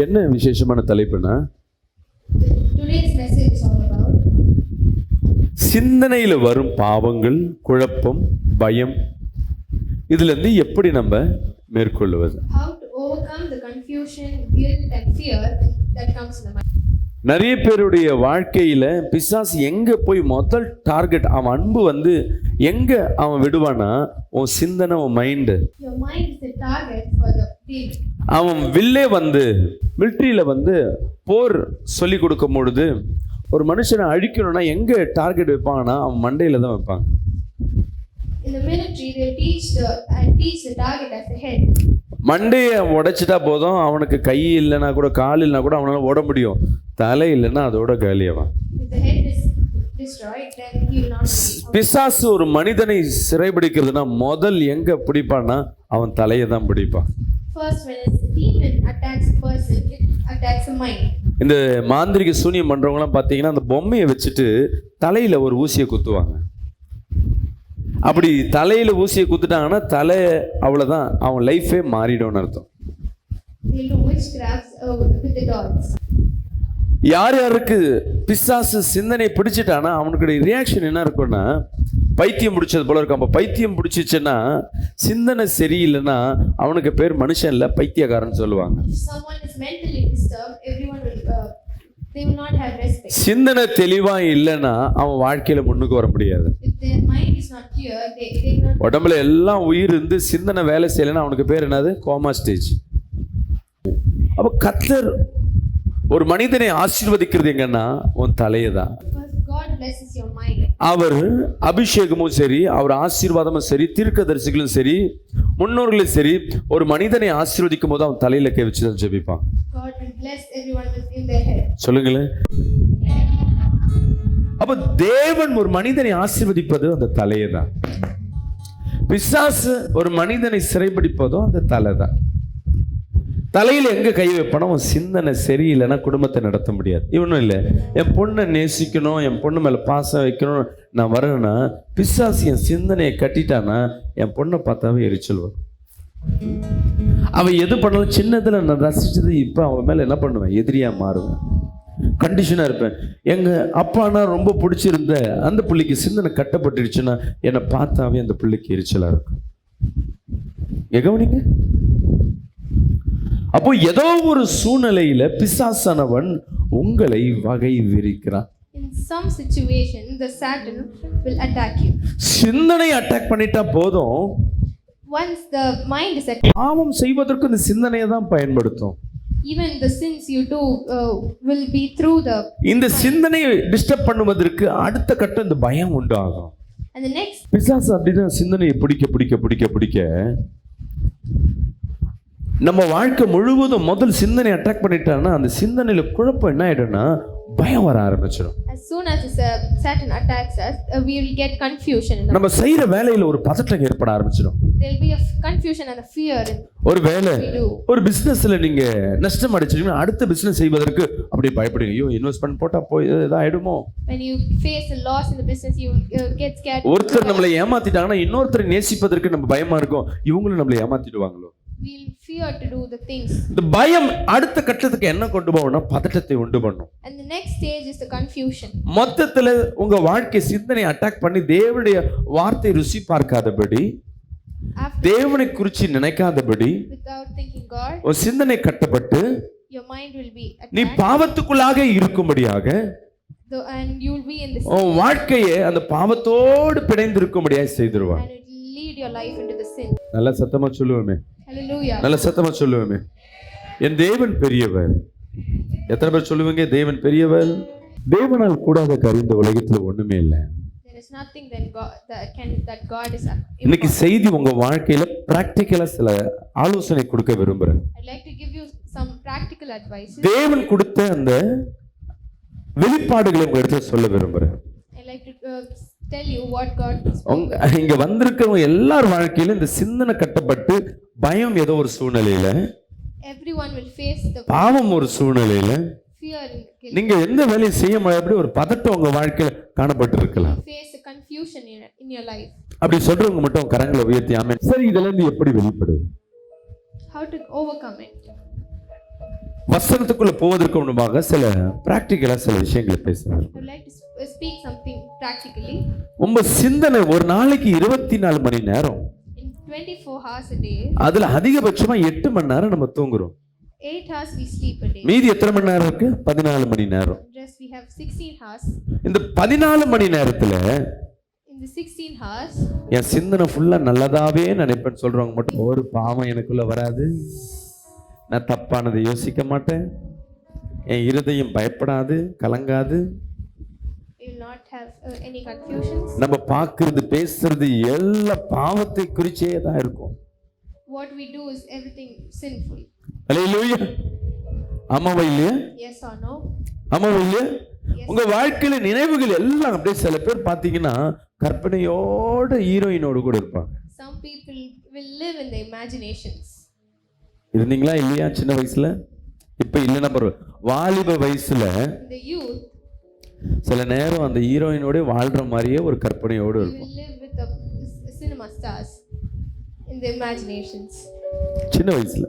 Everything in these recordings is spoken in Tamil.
என்ன விசேஷமான தலைப்புனா, Today's message is all about சிந்தனையில வரும் பாவங்கள், குழப்பம், பயம், இதுல இருந்து எப்படி நம்ம மேற்கொள்வது. how to overcome the confusion, guilt and fear that comes in the mind. நிறைய பேருடைய வாழ்க்கையில பிசாசு எங்க போய் முதல் டார்கெட், அவன் அன்பு வந்து எங்க அவன் விடுவானா, உன் சிந்தனை, உன் mind. Your mind is the target for the demon. அவன் வில்லே வந்து மிலிட்ரியில வந்து போர் சொல்லி கொடுக்கும் பொழுது ஒரு மனுஷனை அழிக்கணும்னா எங்க டார்கெட் வைப்பாங்கன்னா அவன் மண்டையில தான் வைப்பாங்க. In the military, they teach the target as the head. மண்டையை உடைச்சிட்டா போதும், அவனுக்கு கை இல்லைன்னா கூட கால் இல்லைனா கூட அவனால ஓட முடியும். தலை இல்லைன்னா அதோட காலியாவான். If the head is destroyed, then he will not be. பிசாசு ஒரு மனிதனை சிறைபிடிக்கிறதுனா முதல் எங்க பிடிப்பான்னா அவன் தலையை தான் பிடிப்பான். First, when a demon attacks a person, it attacks the mind. இந்த மாந்திரிக சூனியம் பண்றவங்கலாம் பார்த்தீங்கன்னா அந்த பொம்மையை வச்சுட்டு தலையில ஒரு ஊசியை குத்துவாங்க. அப்படி தலையில ஊசியை குத்துட்டாங்கன்னா தலை அவ்வளோதான், அவன் லைஃபே மாறிடும்னு அர்த்தம். They do witchcrafts with the dogs. யார் யாருக்கு பிசாசு சிந்தனை பிடிச்சிட்டானா அவனுடைய ரியாக்ஷன் என்ன இருக்கும்னா பைத்தியம் பிடிச்சது போல இருக்கும். அப்போ பைத்தியம் பிடிச்சிச்சுன்னா சிந்தனை சரியில்லைன்னா அவனுக்கு பேர் மனுஷன் இல்லை, பைத்தியக்காரன் சொல்லுவாங்க. If someone is mentally disturbed, everyone will they will not have respect. சிந்தனை தெளிவா இல்லைன்னா அவன் வாழ்க்கையில முன்னுக்கு வர முடியாது. If their mind is not clear, they will not. உடம்புல எல்லாம் உயிர் இருந்து சிந்தனை வேலை செய்யலைன்னா அவனுக்கு பேர் என்னது? Coma stage. அப்போ கர்த்தர் ஒரு மனிதனை ஆசீர்வதிக்கிறது எங்கன்னா உன் தலையை தான். First, God blesses your mind. அவர் அபிஷேகமும் சரி, அவர் ஆசீர்வாதமும் சரி, தீர்க்கதரிசிகளும் சரி, முன்னோர்களும் சரி, ஒரு மனிதனை ஆசீர்வதிக்கும் போது அவன் தலையில கை வச்சு தான் ஜெபிப்பான். God will bless everyone within their head. சொல்லுங்களேன். அப்ப தேவன் ஒரு மனிதனை ஆசீர்வதிப்பது அந்த தலையை தான். பிசாசு ஒரு மனிதனை சிறைபிடிப்பதும் அந்த தலை தான். தலையில எங்க கை வைப்பனா உன் சிந்தனை சரியில்லைன்னா குடும்பத்தை நடத்த முடியாது. இவனும் இல்லை, என் பொண்ணை நேசிக்கணும், என் பொண்ணு மேல பாசம் வைக்கணும் நான் வரேன்னா பிசாசு என் சிந்தனையை கட்டிட்டானா என் பொண்ணை பார்த்தாவே எரிச்சல் வரும். அவன் எது பண்ணாலும் சின்னதுல நான் ரசிச்சது இப்போ அவன் மேல என்ன பண்ணுவேன்? எதிரியா மாறுவேன், கண்டிஷனா இருப்பேன். எங்க அப்பானா ரொம்ப பிடிச்சிருந்த அந்த பிள்ளைக்கு சிந்தனை கட்டப்பட்டுருச்சுன்னா என்னை பார்த்தாவே அந்த பிள்ளைக்கு எரிச்சலா இருக்கும். கவனிங்க. அப்போ ஏதோ ஒரு சூழ்நிலையில பிசாசானவன் உங்களை வகை விரிக்கிறான். In some situation, the Satan will attack you. சிந்தனை அட்டாக் பண்ணிட்டா போதும், Once the mind is attacked, பாவம் செய்வதற்கு இந்த சிந்தனையை தான் பயன்படுத்தும். even the sins you do will be through the. இந்த சிந்தனையை டிஸ்டர்ப் பண்ணுவதற்கு அடுத்த கட்டம் இந்த பயம் உண்டாகும். And the next. பிசாசு அப்படிதான் சிந்தனையை பிடிக்க நம்ம வாழ்க்கை முழுவதும் முதல் சிந்தனை அட்டாக் பண்ணிட்டான்னா அந்த சிந்தனையில குழப்பம் என்ன ஆயிடும்னா பயம் வர ஆரம்பிச்சிடும். As soon as Satan attacks us, we will get confusion. நம்ம செய்யற வேலையில ஒரு பதட்டம் ஏற்பட ஆரம்பிச்சிடும். There will be a confusion and a fear. ஒரு வேலை, ஒரு பிசினஸ்ல நீங்க நஷ்டம் அடைச்சிட்டீங்கன்னா அடுத்த பிசினஸ் செய்வதற்கு அப்படியே பயப்படுவீங்க. ஐயோ இன்வெஸ்ட்மென்ட் போட்டா போய் ஏதா ஆயிடுமோ. When you face a loss in the business, you get scared. ஒருத்தர் நம்மளை ஏமாத்திட்டாங்கன்னா இன்னொருத்தரை நேசிப்பதற்கு நம்ம பயமா இருக்கும், இவங்களும் நம்மளை ஏமாத்திடுவாங்களோ. We'll fear to do the things. இந்த பயம் அடுத்த கட்டத்துக்கு என்ன கொண்டு போகும்னா பதட்டத்தை உண்டு பண்ணும். And the next stage is the confusion. மொத்தத்துல உங்க வாழ்க்கை சிந்தனை அட்டாக் பண்ணி தேவனுடைய வார்த்தை ருசி பார்க்காதபடி, தேவனை குறித்து நினைக்காதபடி, without thinking God, உன் சிந்தனை கட்டப்பட்டு your mind will be நீ attacked. பாவத்துக்குள்ளாக இருக்கும்படியாக And you will be in this. உன் வாழ்க்கையை அந்த பாவத்தோடு பிணைந்திருக்கும்படியாக செய்திருவான். And it will lead your life into the sin. நல்ல சத்தமா சொல்லுவோமே, Hallelujah. நல்ல சத்தமா சொல்லுவோமே, என் தேவன் பெரியவர். எத்தனை பேர் சொல்லுவீங்க தேவன் பெரியவர்? தேவனால் கூடாத காரியம் இந்த உலகத்துல ஒண்ணுமே இல்லை. There is nothing that God is. இன்னைக்கு செய்தி உங்க வாழ்க்கையில பிராக்டிக்கலா சில ஆலோசனை கொடுக்க விரும்புறேன். I'd like to give you some practical advice. தேவன் கொடுத்த அந்த வெளிப்பாடுகளை உங்க இடத்துல சொல்ல விரும்புறேன். I'd like to tell you what God இங்க வந்திருக்கிறவங்க எல்லார் வாழ்க்கையிலும் இந்த சிந்தனை கட்டப்பட்டு பயம் ஏதோ ஒரு சூழ்நிலையில, everyone will face the பாவம் ஒரு சூழ்நிலையில, fear and guilt. நீங்க எந்த வேலையை செய்ய முடியாது, ஒரு பதட்டம் உங்க வாழ்க்கையில காணப்பட்டு இருக்கலாம். Face a confusion in your life. அப்படி சொல்றவங்க மட்டும் கரங்களை உயர்த்தி ஆமென். சரி, இதெல்லாம் எப்படி வெளிப்படுது? How to overcome it? வசனத்துக்குள்ள போவதற்கு முன்பாக சில பிராக்டிக்கலா சில விஷயங்களை பேசுறேன். I would like to speak something practically. உங்க சிந்தனை ஒரு நாளைக்கு 24 மணி நேரம், In 24 hours a day, அதுல அதிகபட்சமா 8 மணி நேரம் நம்ம தூங்குறோம். 8 hours we sleep a day. மீதி எத்தனை மணி நேரம் இருக்கு? 14 மணி நேரம். Rest we have 16 hours. இந்த 14 மணி நேரத்துல In the 16 hours, என் சிந்தனை ஃபுல்லா நல்லதாவே நினைப்பேன்னு சொல்றவங்க மட்டும் ஒரு பாவம் எனக்குள்ள வராது, நான் தப்பானதை யோசிக்க மாட்டேன், என் இருதயம் பயப்படாது, கலங்காது, we will not have any confusions. நம்ம பார்க்கிறது பேசுறது எல்லா பாவத்தை குறிச்சே தான் இருக்கும். What we do is everything sinful. அல்லேலூயா. ஆமாவா இல்லையா? Yes or no? ஆமாவா இல்லையா? Yes. உங்க வாழ்க்கையில நினைவுகள் எல்லாம் அப்படியே சில பேர் பார்த்தீங்கன்னா கற்பனையோட ஹீரோயினோடு கூட இருப்பாங்க. Some people will live in the imaginations. இருந்தீங்களா இல்லையா சின்ன வயசுல? இப்ப இல்லைன்னா பரவாயில்ல. வாலிப வயசுல In the youth, சில நேரம் அந்த ஹீரோயினோட வாழ்ற மாதிரியே ஒரு கற்பனையோடு we இருக்கும். will live with the cinema stars in the imaginations. சின்ன வயசுல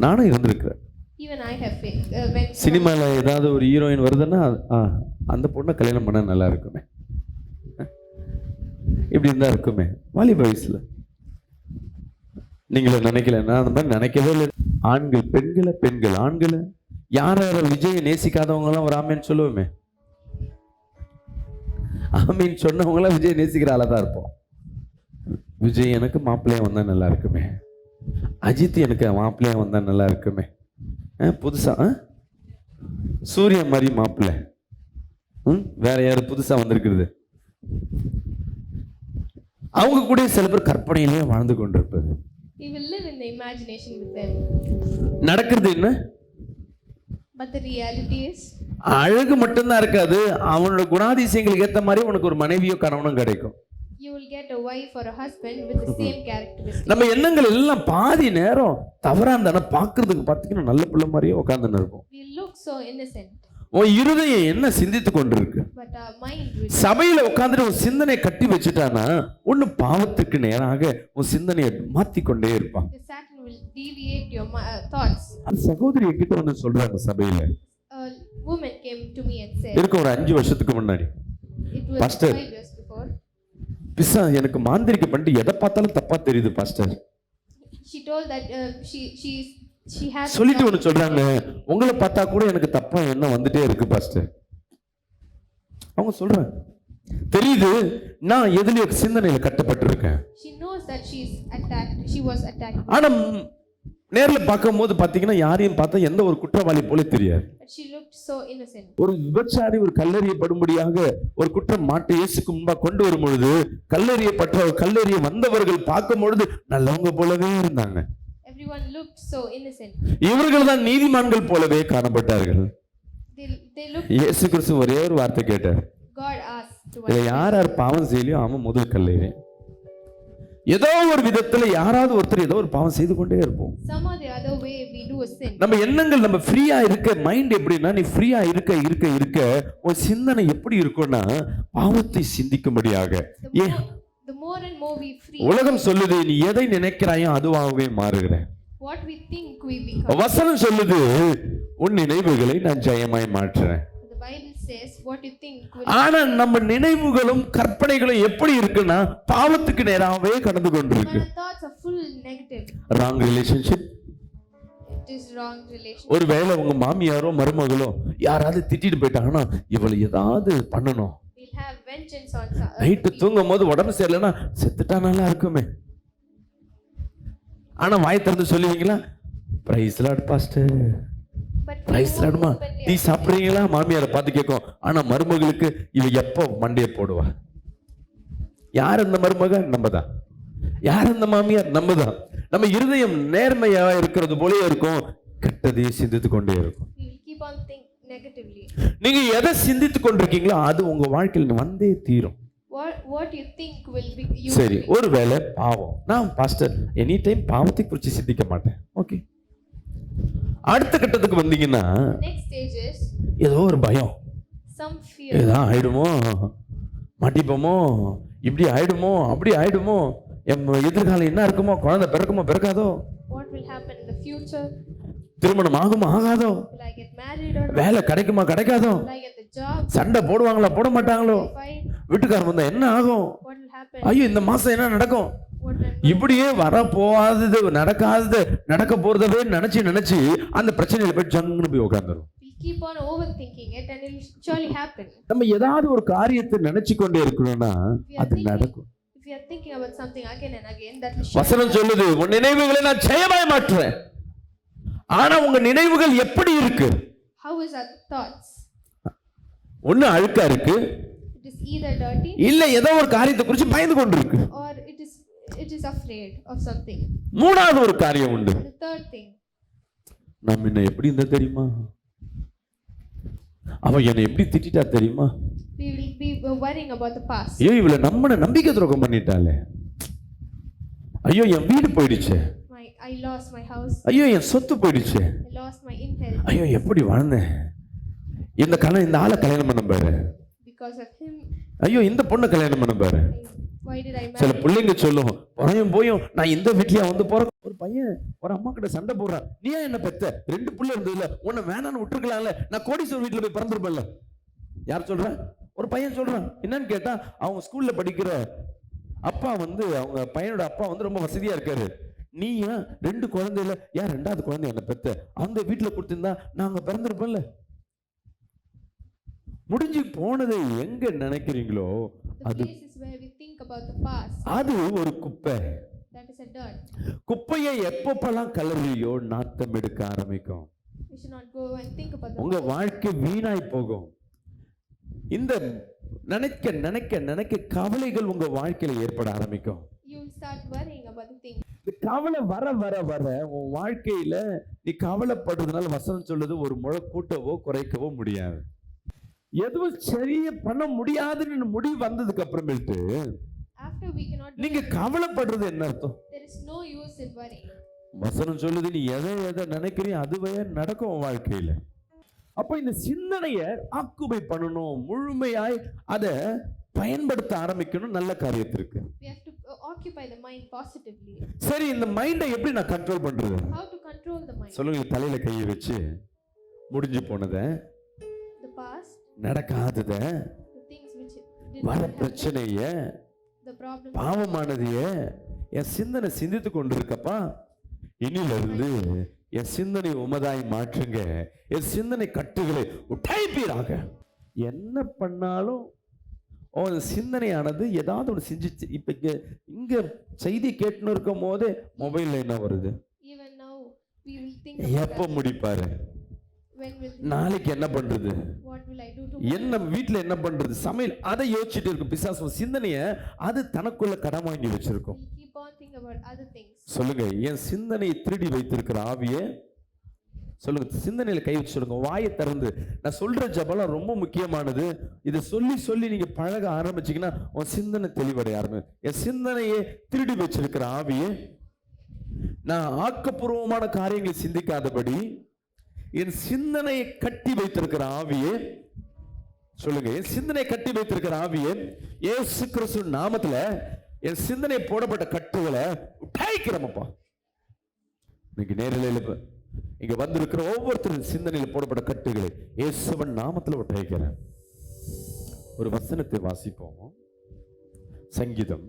நானும் இருந்திருக்கிறேன். Even I have went through. சினிமால ஏதாவது ஒரு ஹீரோயின் வருதுன்னா அந்த பொண்ணை கல்யாணம் பண்ண நல்லா இருக்குமே, இப்படி இருந்தா இருக்குமே வாலிப வயசுல. நீங்கள நினைக்கல, நான் அந்த மாதிரி நினைக்கவே இல்லை. ஆண்கள் பெண்களை, பெண்கள் ஆண்களை, யார் யார் விஜயை நேசிக்காதவங்க எல்லாம் ஒரு ஆமீன் சொல்லுவோமே, ஆமீன் சொன்னவங்க எல்லாம் விஜய் நேசிக்கிற ஆளா தான் இருப்போம். விஜய் எனக்கு மாப்பிள்ளையா வந்தா நல்லா இருக்குமே, அஜித் எனக்கு மாப்பிள்ளையா வந்தா நல்லா இருக்குமே, புதுசா சூர்யா மாதிரி மாப்பிள்ளை, வேற யாரு புதுசா வந்திருக்கிறது, அவங்க கூட சில பேர் கற்பனையிலேயே வாழ்ந்து கொண்டிருப்பது. We will live in the imagination with them. நடக்கிறது என்ன? But the reality is, அழகு மட்டும்தான் இருக்காது, அவனோட குணாதிசயங்களுக்கு ஏத்த மாதிரி உனக்கு ஒரு மனைவியோ கணவனும் கிடைக்கும். you will get a wife or a husband with the same characteristics. நம்ம எண்ணங்கள் எல்லாம் பாதி நேரம் தவறா இருந்தா பாக்குறதுக்கு பாத்தீங்கன்னா நல்ல பிள்ளை மாதிரியே உட்கார்ந்து இருப்போம். We look so innocent, உன் இருதயம் என்ன சிந்தித்து கொண்டிருக்கு? but our mind will. சபையில உட்கார்ந்துட்டு உன் சிந்தனையை கட்டி வச்சுட்டானா ஒண்ணு பாவத்துக்கு நேராக உன் சிந்தனையை மாத்தி கொண்டே இருப்பான். The Satan will deviate your thoughts. அந்த சகோதரி கிட்ட வந்து சொல்றாங்க சபையில. A woman came to me and said, இருக்க ஒரு 5 வருஷத்துக்கு முன்னாடி, it was Pastor. 5 years before. பிசா எனக்கு மாந்திரிக்க பண்ணிட்டு எதை பார்த்தாலும் தப்பா தெரியுது pastor. She told that she has சொல்லிட்டு ஒண்ணு சொல்றாங்க, உங்களை பார்த்தா கூட எனக்கு தப்பா எண்ணம் வந்துட்டே இருக்கு பாஸ்டர். அவங்க சொல்றாங்க தெரியுது நான் எதுலயோ சிந்தனையில கட்டப்பட்டிருக்கேன். She knows that she was attacked. ஆனா நேர்ல பார்க்கும்போது பாத்தீங்கன்னா யாரையும் பார்த்தா எந்த ஒரு குற்றவாளி போல தெரியாது. But she looked so innocent. ஒரு விபச்சாரி ஒரு கல்லெறியப்படும்படியாக ஒரு குற்றம் மாட்டு இயேசுக்கு முன்பா கொண்டு வரும் பொழுது கல்லெறிய வந்தவர்கள் பார்க்கும் பொழுது நல்லவங்க போலவே இருந்தாங்க. Everyone looked so innocent. இவர்கள் தான் நீதிமான்கள் போலவே காணப்பட்டார்கள். They looked. இயேசு கிறிஸ்து ஒரே ஒரு வார்த்தை கேட்டார், God asked to இதுல யார் யார் பாவம் செய்யலையோ அவன் முதல் கல்லெறி. ஏதோ ஒரு விதத்துல யாராவது ஒருத்தர் ஏதோ ஒரு பாவம் செய்து கொண்டே இருப்போம். Some or the other way we do a sin. நம்ம எண்ணங்கள் நம்ம ஃப்ரீயா இருக்க மைண்ட் எப்படின்னா, நீ ஃப்ரீயா இருக்க உன் சிந்தனை எப்படி இருக்கும்னா பாவத்தை சிந்திக்கும்படியாக. The more and more we free, உலகம் சொல்லுது நீ எதை நினைக்கிறாயோ அதுவாகவே மாறுகிற. what we think we become. வசனம் சொல்லுது உன் நினைவுகளை நான் ஜெயமாய் மாற்றுறேன். The Bible says what you think will. ஆனா நம்ம நினைவுகளும் கற்பனைகளும் எப்படி இருக்குன்னா பாவத்துக்கு நேராகவே கடந்து கொண்டிருக்கு. My thoughts are full negative. Wrong relationship. It is wrong relation. ஒருவேளை உங்க மாமியாரோ மருமகளோ யாராவது திட்டிட்டு போயிட்டாங்கன்னா இவளை ஏதாவது பண்ணணும். We'll have vengeance on night தூங்கும் போது உடம்பு சரியில்லைன்னா செத்துட்டா நல்லா இருக்குமே. ஆனா வாய் திறந்து சொல்லுவீங்களா, praise Lord pastor, but praise லார்ட்மா, openly டீ சாப்பிடுறீங்களா? மாமியாரை பார்த்து கேட்கும். ஆனா மருமகளுக்கு இவ எப்போ மண்டையை போடுவா? யார் அந்த மருமக? நம்ம தான். யார் அந்த மாமியார்? நம்ம தான். நம்ம இருதயம் நேர்மையா இருக்கிறது போலே இருக்கும், கெட்டதையே சிந்தித்து கொண்டே இருக்கும். we will keep on think negatively. நீங்க எதை சிந்தித்து கொண்டிருக்கீங்களோ அது உங்க வாழ்க்கையில் வந்தே தீரும். What you think will be you. சரி, ஒருவேளை பாவம், நான் பாஸ்டர் எனி டைம் பாவத்தை குறித்து சிந்திக்க மாட்டேன். ஓகே, அடுத்த கட்டத்துக்கு வந்தீங்கன்னா Next stage is ஏதோ ஒரு பயம், some fear. ஏதோ ஆயிடுமோ, மாட்டிப்போமோ, இப்படி ஆயிடுமோ, அப்படி ஆயிடுமோ, என் எதிர்காலம் என்ன இருக்குமோ, குழந்தை பிறக்குமோ பிறக்காதோ, What will happen in the future? திருமணம் ஆகுமா ஆகாதோ, Will I get married or not? வேலை கிடைக்குமா கிடைக்காதோ, Will I get the job? சண்டை போடுவாங்களா போட மாட்டாங்களோ, Will I fight? வீட்டுக்காரன் வந்தா என்ன ஆகும், What will happen? ஐயோ இந்த மாசம் என்ன நடக்கும், What will இப்படியே வரப்போகாதது நடக்காதது நடக்க போறதவே நினைச்சு நினைச்சு அந்த பிரச்சனையில போய் ஜங்குன்னு போய் உட்காந்துரும். we keep on overthinking it and it will surely happen. நம்ம ஏதாவது ஒரு காரியத்தை நினைச்சு கொண்டே இருக்கணும்னா அது நடக்கும். If we are thinking about something again and again, that will surely வசனம் சொல்லுது, உன் நினைவுகளை நான் ஜெயமாய் மாற்றுவேன். ஆனா உங்க நினைவுகள் எப்படி இருக்கு? How is our thoughts? ஒண்ணு அழுக்கா இருக்கு, It is either dirty இல்ல ஏதோ ஒரு காரியத்தை குறித்து பயந்து கொண்டு இருக்கு. or it is afraid of something. மூணாவது ஒரு காரியம் உண்டு. The third thing, நான் முன்ன எப்படி இருந்தா தெரியுமா, அவ என்னை எப்படி திட்டா தெரியுமா, we will be worrying about the past. ஐயோ இவளை நம்மனை நம்பிக்கை துரோகம் பண்ணிட்டாளே, ஐயோ என் வீடு போயிடுச்சு, I lost my house. ஐயோ என் சொத்து போயிடுச்சு, I lost my inheritance ஐயோ எப்படி வாழ்ந்தேன், இந்த ஆளை கல்யாணம் பண்ண பாரு, because of him. ஐயோ இந்த பொண்ணை கல்யாணம் பண்ண பாரு. Why did I சில marry? பிள்ளைங்க சொல்லும், போயும் நான் இந்த வீட்லயா வந்து போறேன், ஒரு பையன் ஒரு அம்மா கிட்ட சண்டை போடுறான், நீ ஏன் என்ன பெத்த, 2 பிள்ளை இருந்ததுல உன்னை வேணான்னு விட்டுருக்கலாம்ல, நான் கோடீஸ்வரர் வீட்டுல போய் பிறந்திருப்பேன்ல. யார் சொல்ற? ஒரு பையன் சொல்றான். என்னன்னு கேட்டா, அவங்க ஸ்கூல்ல படிக்கிற அப்பா அவங்க பையனோட அப்பா ரொம்ப வசதியா இருக்காரு, நீ ஏன் 2 குழந்தையில ஏன் 2வது குழந்தை என்ன பெத்த, அந்த வீட்டுல கொடுத்திருந்தா நாங்க பிறந்திருப்போம்ல. முடிஞ்சு போனதை எங்க நினைக்கிறீங்களோ The places where we think about the past, அது ஒரு குப்பை. that is a dirt. குப்பையை எப்பப்பெல்லாம் கலரிலையோ நாத்தம் எடுக்க ஆரம்பிக்கும், We should not go and think about the உங்க வாழ்க்கை வீணாய் போகும். இந்த நினைக்க நினைக்க நினைக்க கவலைகள் உங்க வாழ்க்கையில ஏற்பட ஆரம்பிக்கும். you will start worrying about the thing. இந்த கவலை வர வர வர உன் வாழ்க்கையில நீ கவலைப்படுறதுனால வசனம் சொல்லுது, ஒரு முளை கூட்டவோ குறைக்கவோ முடியாது. எதுவும் சரியா பண்ண முடியாதுன்னு முடிவு வந்ததுக்கு அப்புறமேட்டு After we cannot do நீங்க கவலைப்படுறது என்ன அர்த்தம்? there is no use in worrying. வசனம் சொல்லுது, நீ எதை நினைக்கிறியோ அதுவே நடக்கும் உன் வாழ்க்கையில. அப்ப இந்த சிந்தனைய ஆக்குபை பண்ணணும், முழுமையாய் அதை பயன்படுத்த ஆரம்பிக்கணும் நல்ல காரியத்திற்கு. We have to occupy the mind positively. சரி, இந்த மைண்டை எப்படி நான் கண்ட்ரோல் பண்றது? How to control the mind? சொல்லுங்க, தலையில கையை வச்சு முடிஞ்சு போனத, The past, நடக்காதத, the things which did வர not happen, பிரச்சனைய, the problem, பாவமானதைய என் சிந்தனை சிந்தித்து கொண்டிருக்கப்பா, இனிலிருந்து என் சிந்தனை உமதாய் மாற்றுங்க, என் சிந்தனை கட்டுகளை உடைப்பீராக. என்ன பண்ணாலும் உன் சிந்தனையானது ஏதாவது ஒன்று செஞ்சிச்சு. இப்ப இங்க செய்தி கேட்டுன்னு இருக்கும் போதே மொபைல்ல என்ன வருது, even now we will think எப்ப about முடிப்பாரு, when will நாளைக்கு என்ன பண்றது, what will I do to என்ன வீட்டுல என்ன பண்றது, சமையல், அதை யோசிச்சுட்டு இருக்கு பிசாசு. சிந்தனைய அது தனக்குள்ள கடன் வாங்கி வச்சிருக்கும். we'll keep on thinking about other things. சொல்லுங்க, என் சிந்தனையை திருடி வைத்திருக்கிற ஆவியே, சொல்லுங்க, சிந்தனையில கை வச்சு சொல்லுங்க, வாயை திறந்து. நான் சொல்ற ஜபலாம் ரொம்ப முக்கியமானது. இதை சொல்லி சொல்லி நீங்க பழக ஆரம்பிச்சீங்கன்னா உன் சிந்தனை தெளிவடைய ஆரம்பிக்கும். என் சிந்தனையை திருடி வச்சிருக்கிற ஆவியே, நான் ஆக்கப்பூர்வமான காரியங்களை சிந்திக்காதபடி என் சிந்தனையை கட்டி வைத்திருக்கிற ஆவியே, சொல்லுங்க, என் சிந்தனையை கட்டி வைத்திருக்கிற ஆவியே, இயேசு கிறிஸ்து நாமத்துல என் சிந்தனை போடப்பட்ட கட்டுகளை உடைக்கிறோமப்பா. இன்னைக்கு நேரில் இங்க வந்திருக்கிற ஒவ்வொருத்தரும் சிந்தனையில் போடப்பட்ட கட்டுகளை இயேசுவின் நாமத்துல உடைக்கிறேன். ஒரு வசனத்தை வாசிப்போம். சங்கீதம்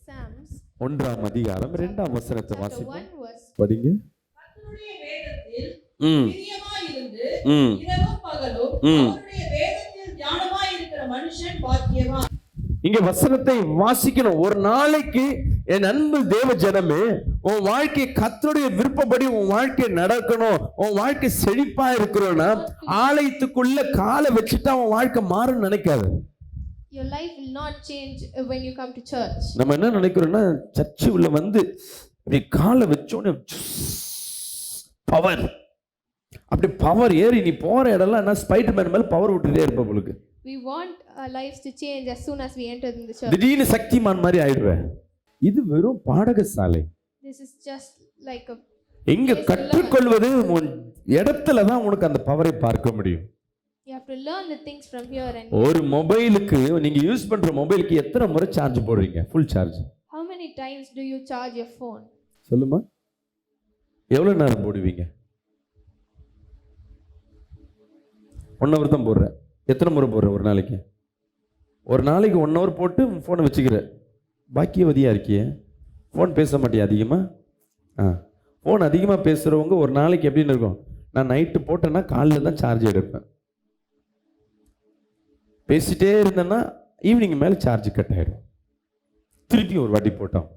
Psalms 1ஆம் அதிகாரம் 2ஆம் வசனத்தை chapter வாசிப்போம். 1 verse படிங்க. கர்த்தருடைய வேதத்தில் ம் பிரியமாயிருந்து ம் இரவும் பகலும் அவருடைய வேதத்தில் தியானமாய் இருக்கிற மனுஷன் பாக்கியவான். இங்க வசனத்தை வாசிக்கணும். ஒரு நாளைக்கு என் அன்பு தேவ ஜனமே, உன் வாழ்க்கை கர்த்தருடைய விருப்பப்படி உன் வாழ்க்கை நடக்கணும், உன் வாழ்க்கை செழிப்பா இருக்கணும்னா ஆலயத்துக்குள்ள காலை வச்சுட்டா உன் வாழ்க்கை மாறும் நினைக்காது. your life will not change when you come to church. நம்ம என்ன நினைக்கிறோம்னா, சர்ச்சு உள்ள வந்து இப்படி காலை வச்சோன்னு பவர், அப்படி பவர் ஏறி நீ போற இடம்லாம் என்ன ஸ்பைடர்மேன் மேல பவர் விட்டுட்டே இருப்ப உங்களுக்கு. We want our lives to change as soon as we enter in the church. திடீர்னு சக்திமான் மாதிரி ஆயிடுவேன். இது வெறும் பாடகசாலை. This is just like a எங்க கற்றுக்கொள்வது உன் இடத்துல தான் உனக்கு அந்த பவரை பார்க்க முடியும். you have to learn the things from here. And ஒரு மொபைலுக்கு நீங்க யூஸ் பண்ற மொபைலுக்கு எத்தனை முறை சார்ஜ் போடுறீங்க? Full charge. how many times do you charge your phone? சொல்லுமா, எவ்வளவு நேரம் போடுவீங்க? 1 hour தான் போடுறேன். எத்தனை முறை போடுறேன் ஒரு நாளைக்கு? ஒரு நாளைக்கு 1 hour போட்டு ஃபோனை வச்சுக்கிறேன். பாக்கியவதியாக இருக்கியே, ஃபோன் பேச மாட்டியா அதிகமாக? ஃபோன் அதிகமாக பேசுகிறவங்க ஒரு நாளைக்கு எப்படின்னு இருக்கும், நான் நைட்டு போட்டேன்னா காலையில் தான் சார்ஜ் எடுப்பேன். பேசிட்டே இருந்தேன்னா ஈவினிங் மேலே சார்ஜ் கட் ஆகிடும். திருப்பி ஒரு வாட்டி போட்டோம்.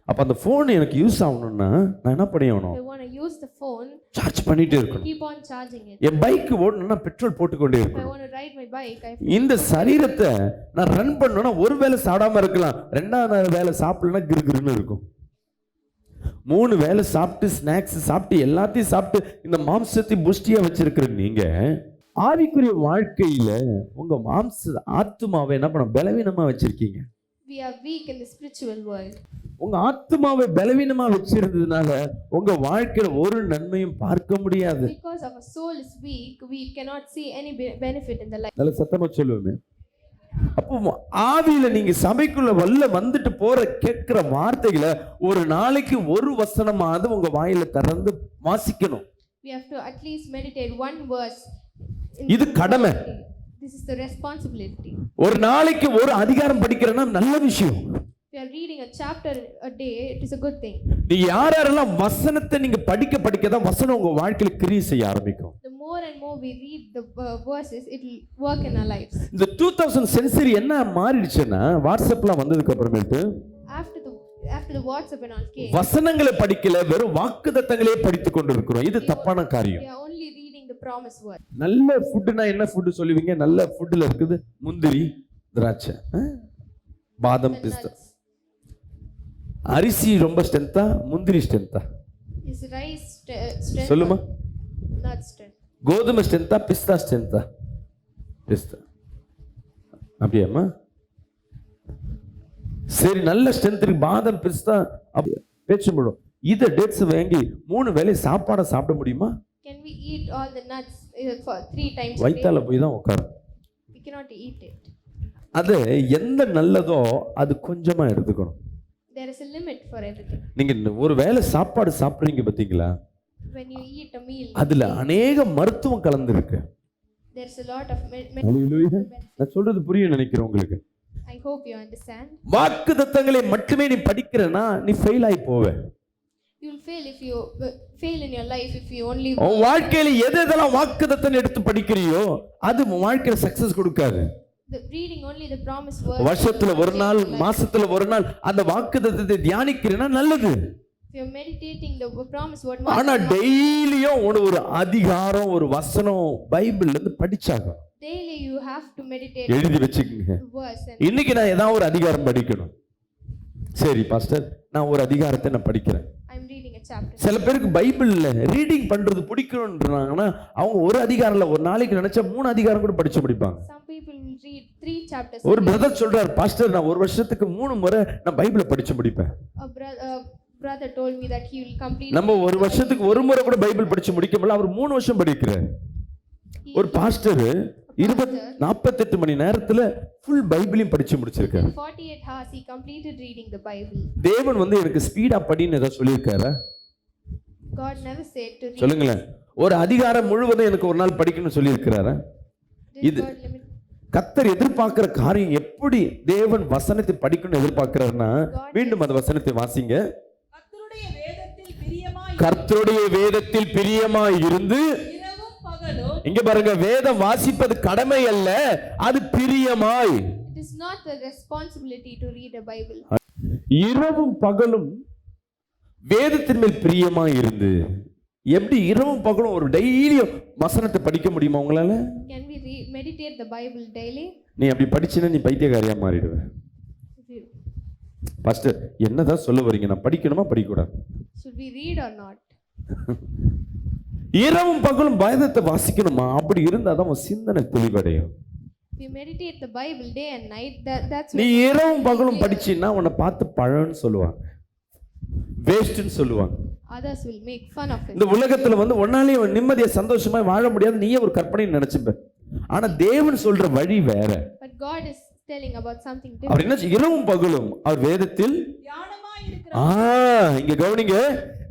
அப்போ அந்த ஃபோன் எனக்கு யூஸ் ஆகணும்னா நான் என்ன பண்ணியாகணும்? I want to use the phone, charge பண்ணிகிட்டே இருக்கணும். keep on charging it. என் பைக்கு ஓடணும்னா பெட்ரோல் போட்டுக்கொண்டே If I இருக்கணும். want to ride my bike, I இந்த சரீரத்தை நான் ரன் பண்ணணும்னா ஒரு வேளை சாப்பிடாம இருக்கலாம், 2வது வேளை சாப்பிடலன்னா கிருகிருன்னு இருக்கும். 3 வேளை சாப்பிட்டு ஸ்நாக்ஸ் சாப்பிட்டு எல்லாத்தையும் சாப்பிட்டு இந்த மாம்சத்தை புஷ்டியா வச்சிருக்கிற நீங்க ஆவிக்குரிய வாழ்க்கையில உங்க ஆத்துமாவை என்ன பண்ண பலவீனமா வச்சிருக்கீங்க. we are weak in the spiritual world. உங்க ஆத்துமாவை பலவீனமா வச்சிருந்ததுனால உங்க வாழ்க்கையில ஒரு நன்மையும் பார்க்க முடியாது. Because our soul is weak, we cannot see any benefit in the life. நல்ல சத்தமா சொல்லுவேன். அப்போ ஆவியில நீங்க சபைக்குள்ள வந்துட்டு போற கேட்கிற வார்த்தைகளை ஒரு நாளைக்கு ஒரு வசனமாவது உங்க வாயில திறந்து வாசிக்கணும். We have to at least meditate one verse. இது கடமை. This is the responsibility. ஒரு நாளைக்கு ஒரு அதிகாரம் படிக்கிறேன்னா நல்ல விஷயம். We are reading a chapter a day, it is a good thing. நீங்க யாரெல்லாம் வசனத்தை நீங்க படிக்க தான் வசனம் உங்க வாழ்க்கையில கிரியை செய்ய ஆரம்பிக்கும். The more and more we read the verses, it will work in our lives. இந்த 2000 சென்ச்சுரி என்ன மாறிடுச்சுன்னா வாட்ஸ்அப்ல வந்ததுக்கு அப்புறமேட்டு after the WhatsApp and all came, வசனங்களை படிக்கல, வெறும் வாக்குத்தத்தங்களே படித்துக் கொண்டிருக்கிறோம். இது தப்பான காரியம். we are only reading the promise word. நல்ல ஃபுட்னா என்ன ஃபுட் சொல்லுவீங்க? நல்ல ஃபுட்ல இருக்குது முந்திரி, திராட்சை, பாதம், பிஸ்தா. அரிசி ரொம்ப ஸ்ட்ரென்த்தா, முந்திரி ஸ்ட்ரென்த்தா? Is rice strength? சொல்லுமா. Not strength. கோதுமை ஸ்ட்ரென்த்தா, பிஸ்தா ஸ்ட்ரென்த்தா? பிஸ்தா. அப்படியாம்மா? சரி, நல்ல ஸ்ட்ரென்த் இருக்கு, பாதம், பிஸ்தா, பேச்சும்பழம். இதை டேட்ஸ் வாங்கி 3 வேளை சாப்பாடை சாப்பிட முடியுமா? Can we eat all the nuts for 3 times a day? வயித்தால போய் தான் உட்காரும். We cannot eat it. அது எந்த நல்லதோ அது கொஞ்சமா எடுத்துக்கணும். There is a limit for everything. நீங்க ஒரு வேளை சாப்பாடு சாப்பிடுறீங்க பாத்தீங்களா, When you eat a meal, அதுல அநேக மருத்துவம் கலந்துருக்கு. there is a lot of Hallelujah. நான் சொல்றது புரியும் நினைக்கிறேன் உங்களுக்கு. I hope you understand. வாக்குத்தத்தங்களை மட்டுமே நீ படிக்கிறனா நீ ஃபெயில் ஆகி போவே. You will fail if you fail in your life if you only உன் வாழ்க்கையில எதெல்லாம் வாக்குத்தத்தம் எடுத்து படிக்கிறியோ அது உன் வாழ்க்கையில சக்சஸ் கொடுக்காது. reading only the promise word. வருஷத்துல ஒரு நாள், மாசத்துல ஒரு நாள் அந்த வாக்குத்தத்தத்தை தியானிக்கிறேன்னா நல்லது. If you are meditating the promise word, ஆனா டெய்லியும் ஒரு அதிகாரம், ஒரு வசனம் பைபிள்ல இருந்து படிச்சாங்க. daily you have to meditate. எழுதி வச்சுக்கங்க. Verse and இன்னைக்கு நான் ஏதாவது ஒரு அதிகாரம் படிக்கணும். சரி பாஸ்டர், நான் ஒரு அதிகாரத்தை நான் படிக்கிறேன். I'm reading a chapter. சில பேருக்கு பைபிள்ல ரீடிங் பண்றது பிடிக்கணும்ன்றாங்கன்னா அவங்க ஒரு அதிகாரம்ல ஒரு நாளைக்கு நினைச்சா 3 அதிகாரம் கூட படிச்சு முடிப்பாங்க. Some people will read 3 chapters. ஒரு பிரதர் சொல்றார், பாஸ்டர் நான் ஒரு வருஷத்துக்கு 3 முறை நான் பைபிளை படிச்சு முடிப்பேன். A brother told me that he will complete. நம்ம ஒரு வருஷத்துக்கு ஒரு முறை கூட பைபிள் படிச்சு முடிக்க முடியல, அவர் 3 வருஷம் படிக்கிறார். ஒரு பாஸ்டர் 48 மணி நேரத்துல ஃபுல் பைபிளையும் படிச்சு முடிச்சிருக்காரு. 48 hours he completed reading the Bible. தேவன் எனக்கு ஸ்பீடா படின்னு ஏதாவது சொல்லியிருக்காரா? God never said to read. சொல்லுங்களேன், ஒரு அதிகாரம் முழுவதும் எனக்கு ஒரு நாள் படிக்கணும்னு சொல்லியிருக்கிறாரா? இது கர்த்தர் எதிர்பார்க்கிற காரியம். எப்படி தேவன் வசனத்தை படிக்கணும்னு எதிர்பார்க்கிறாருன்னா, மீண்டும் அந்த வசனத்தை வாசிங்க. கர்த்தருடைய வேதத்தில் பிரியமாய் இருந்து, இங்க பாருங்க, வேதம் வாசிப்பது கடமை அல்ல, அது பிரியமாய். It is not the responsibility to read a Bible. இரவும் பகலும் வேதத்தின் மேல் பிரியமாய் இருந்து. எப்படி இரவும் பகலும் ஒரு டெய்லியும் வசனத்தை படிக்க முடியுமா உங்களால? Can we meditate the Bible daily? நீ அப்படி படிச்சினா நீ பைத்தியக்காரியா மாறிடுவ. பாஸ்டர் என்னதான் சொல்ல வரீங்க? நான் படிக்கணுமா படிக்க கூடாது? Should we read or not? இரவும் பகலும் வேதத்தை வாசிக்கணுமா? அப்படி இருந்தா தான் உன் சிந்தனை தெளிவடையும். We meditate the Bible day and night. That's நீ இரவும் பகலும் படிச்சினா உன்னை பார்த்து பழம்னு சொல்லுவாங்க, வேஸ்ட்னு சொல்லுவாங்க. Others will make fun of it. இந்த உலகத்துல ஒன்னாலே நிம்மதியா சந்தோஷமா வாழ முடியாது, நீயே ஒரு கற்பனை நினைச்சுப்ப. ஆனா தேவன் சொல்ற வழி வேற. But God is telling about something different. அவர் என்ன இரவும் பகலும் அவர் வேதத்தில் தியானமாய் இருக்கிறார். இங்க கவனிங்க,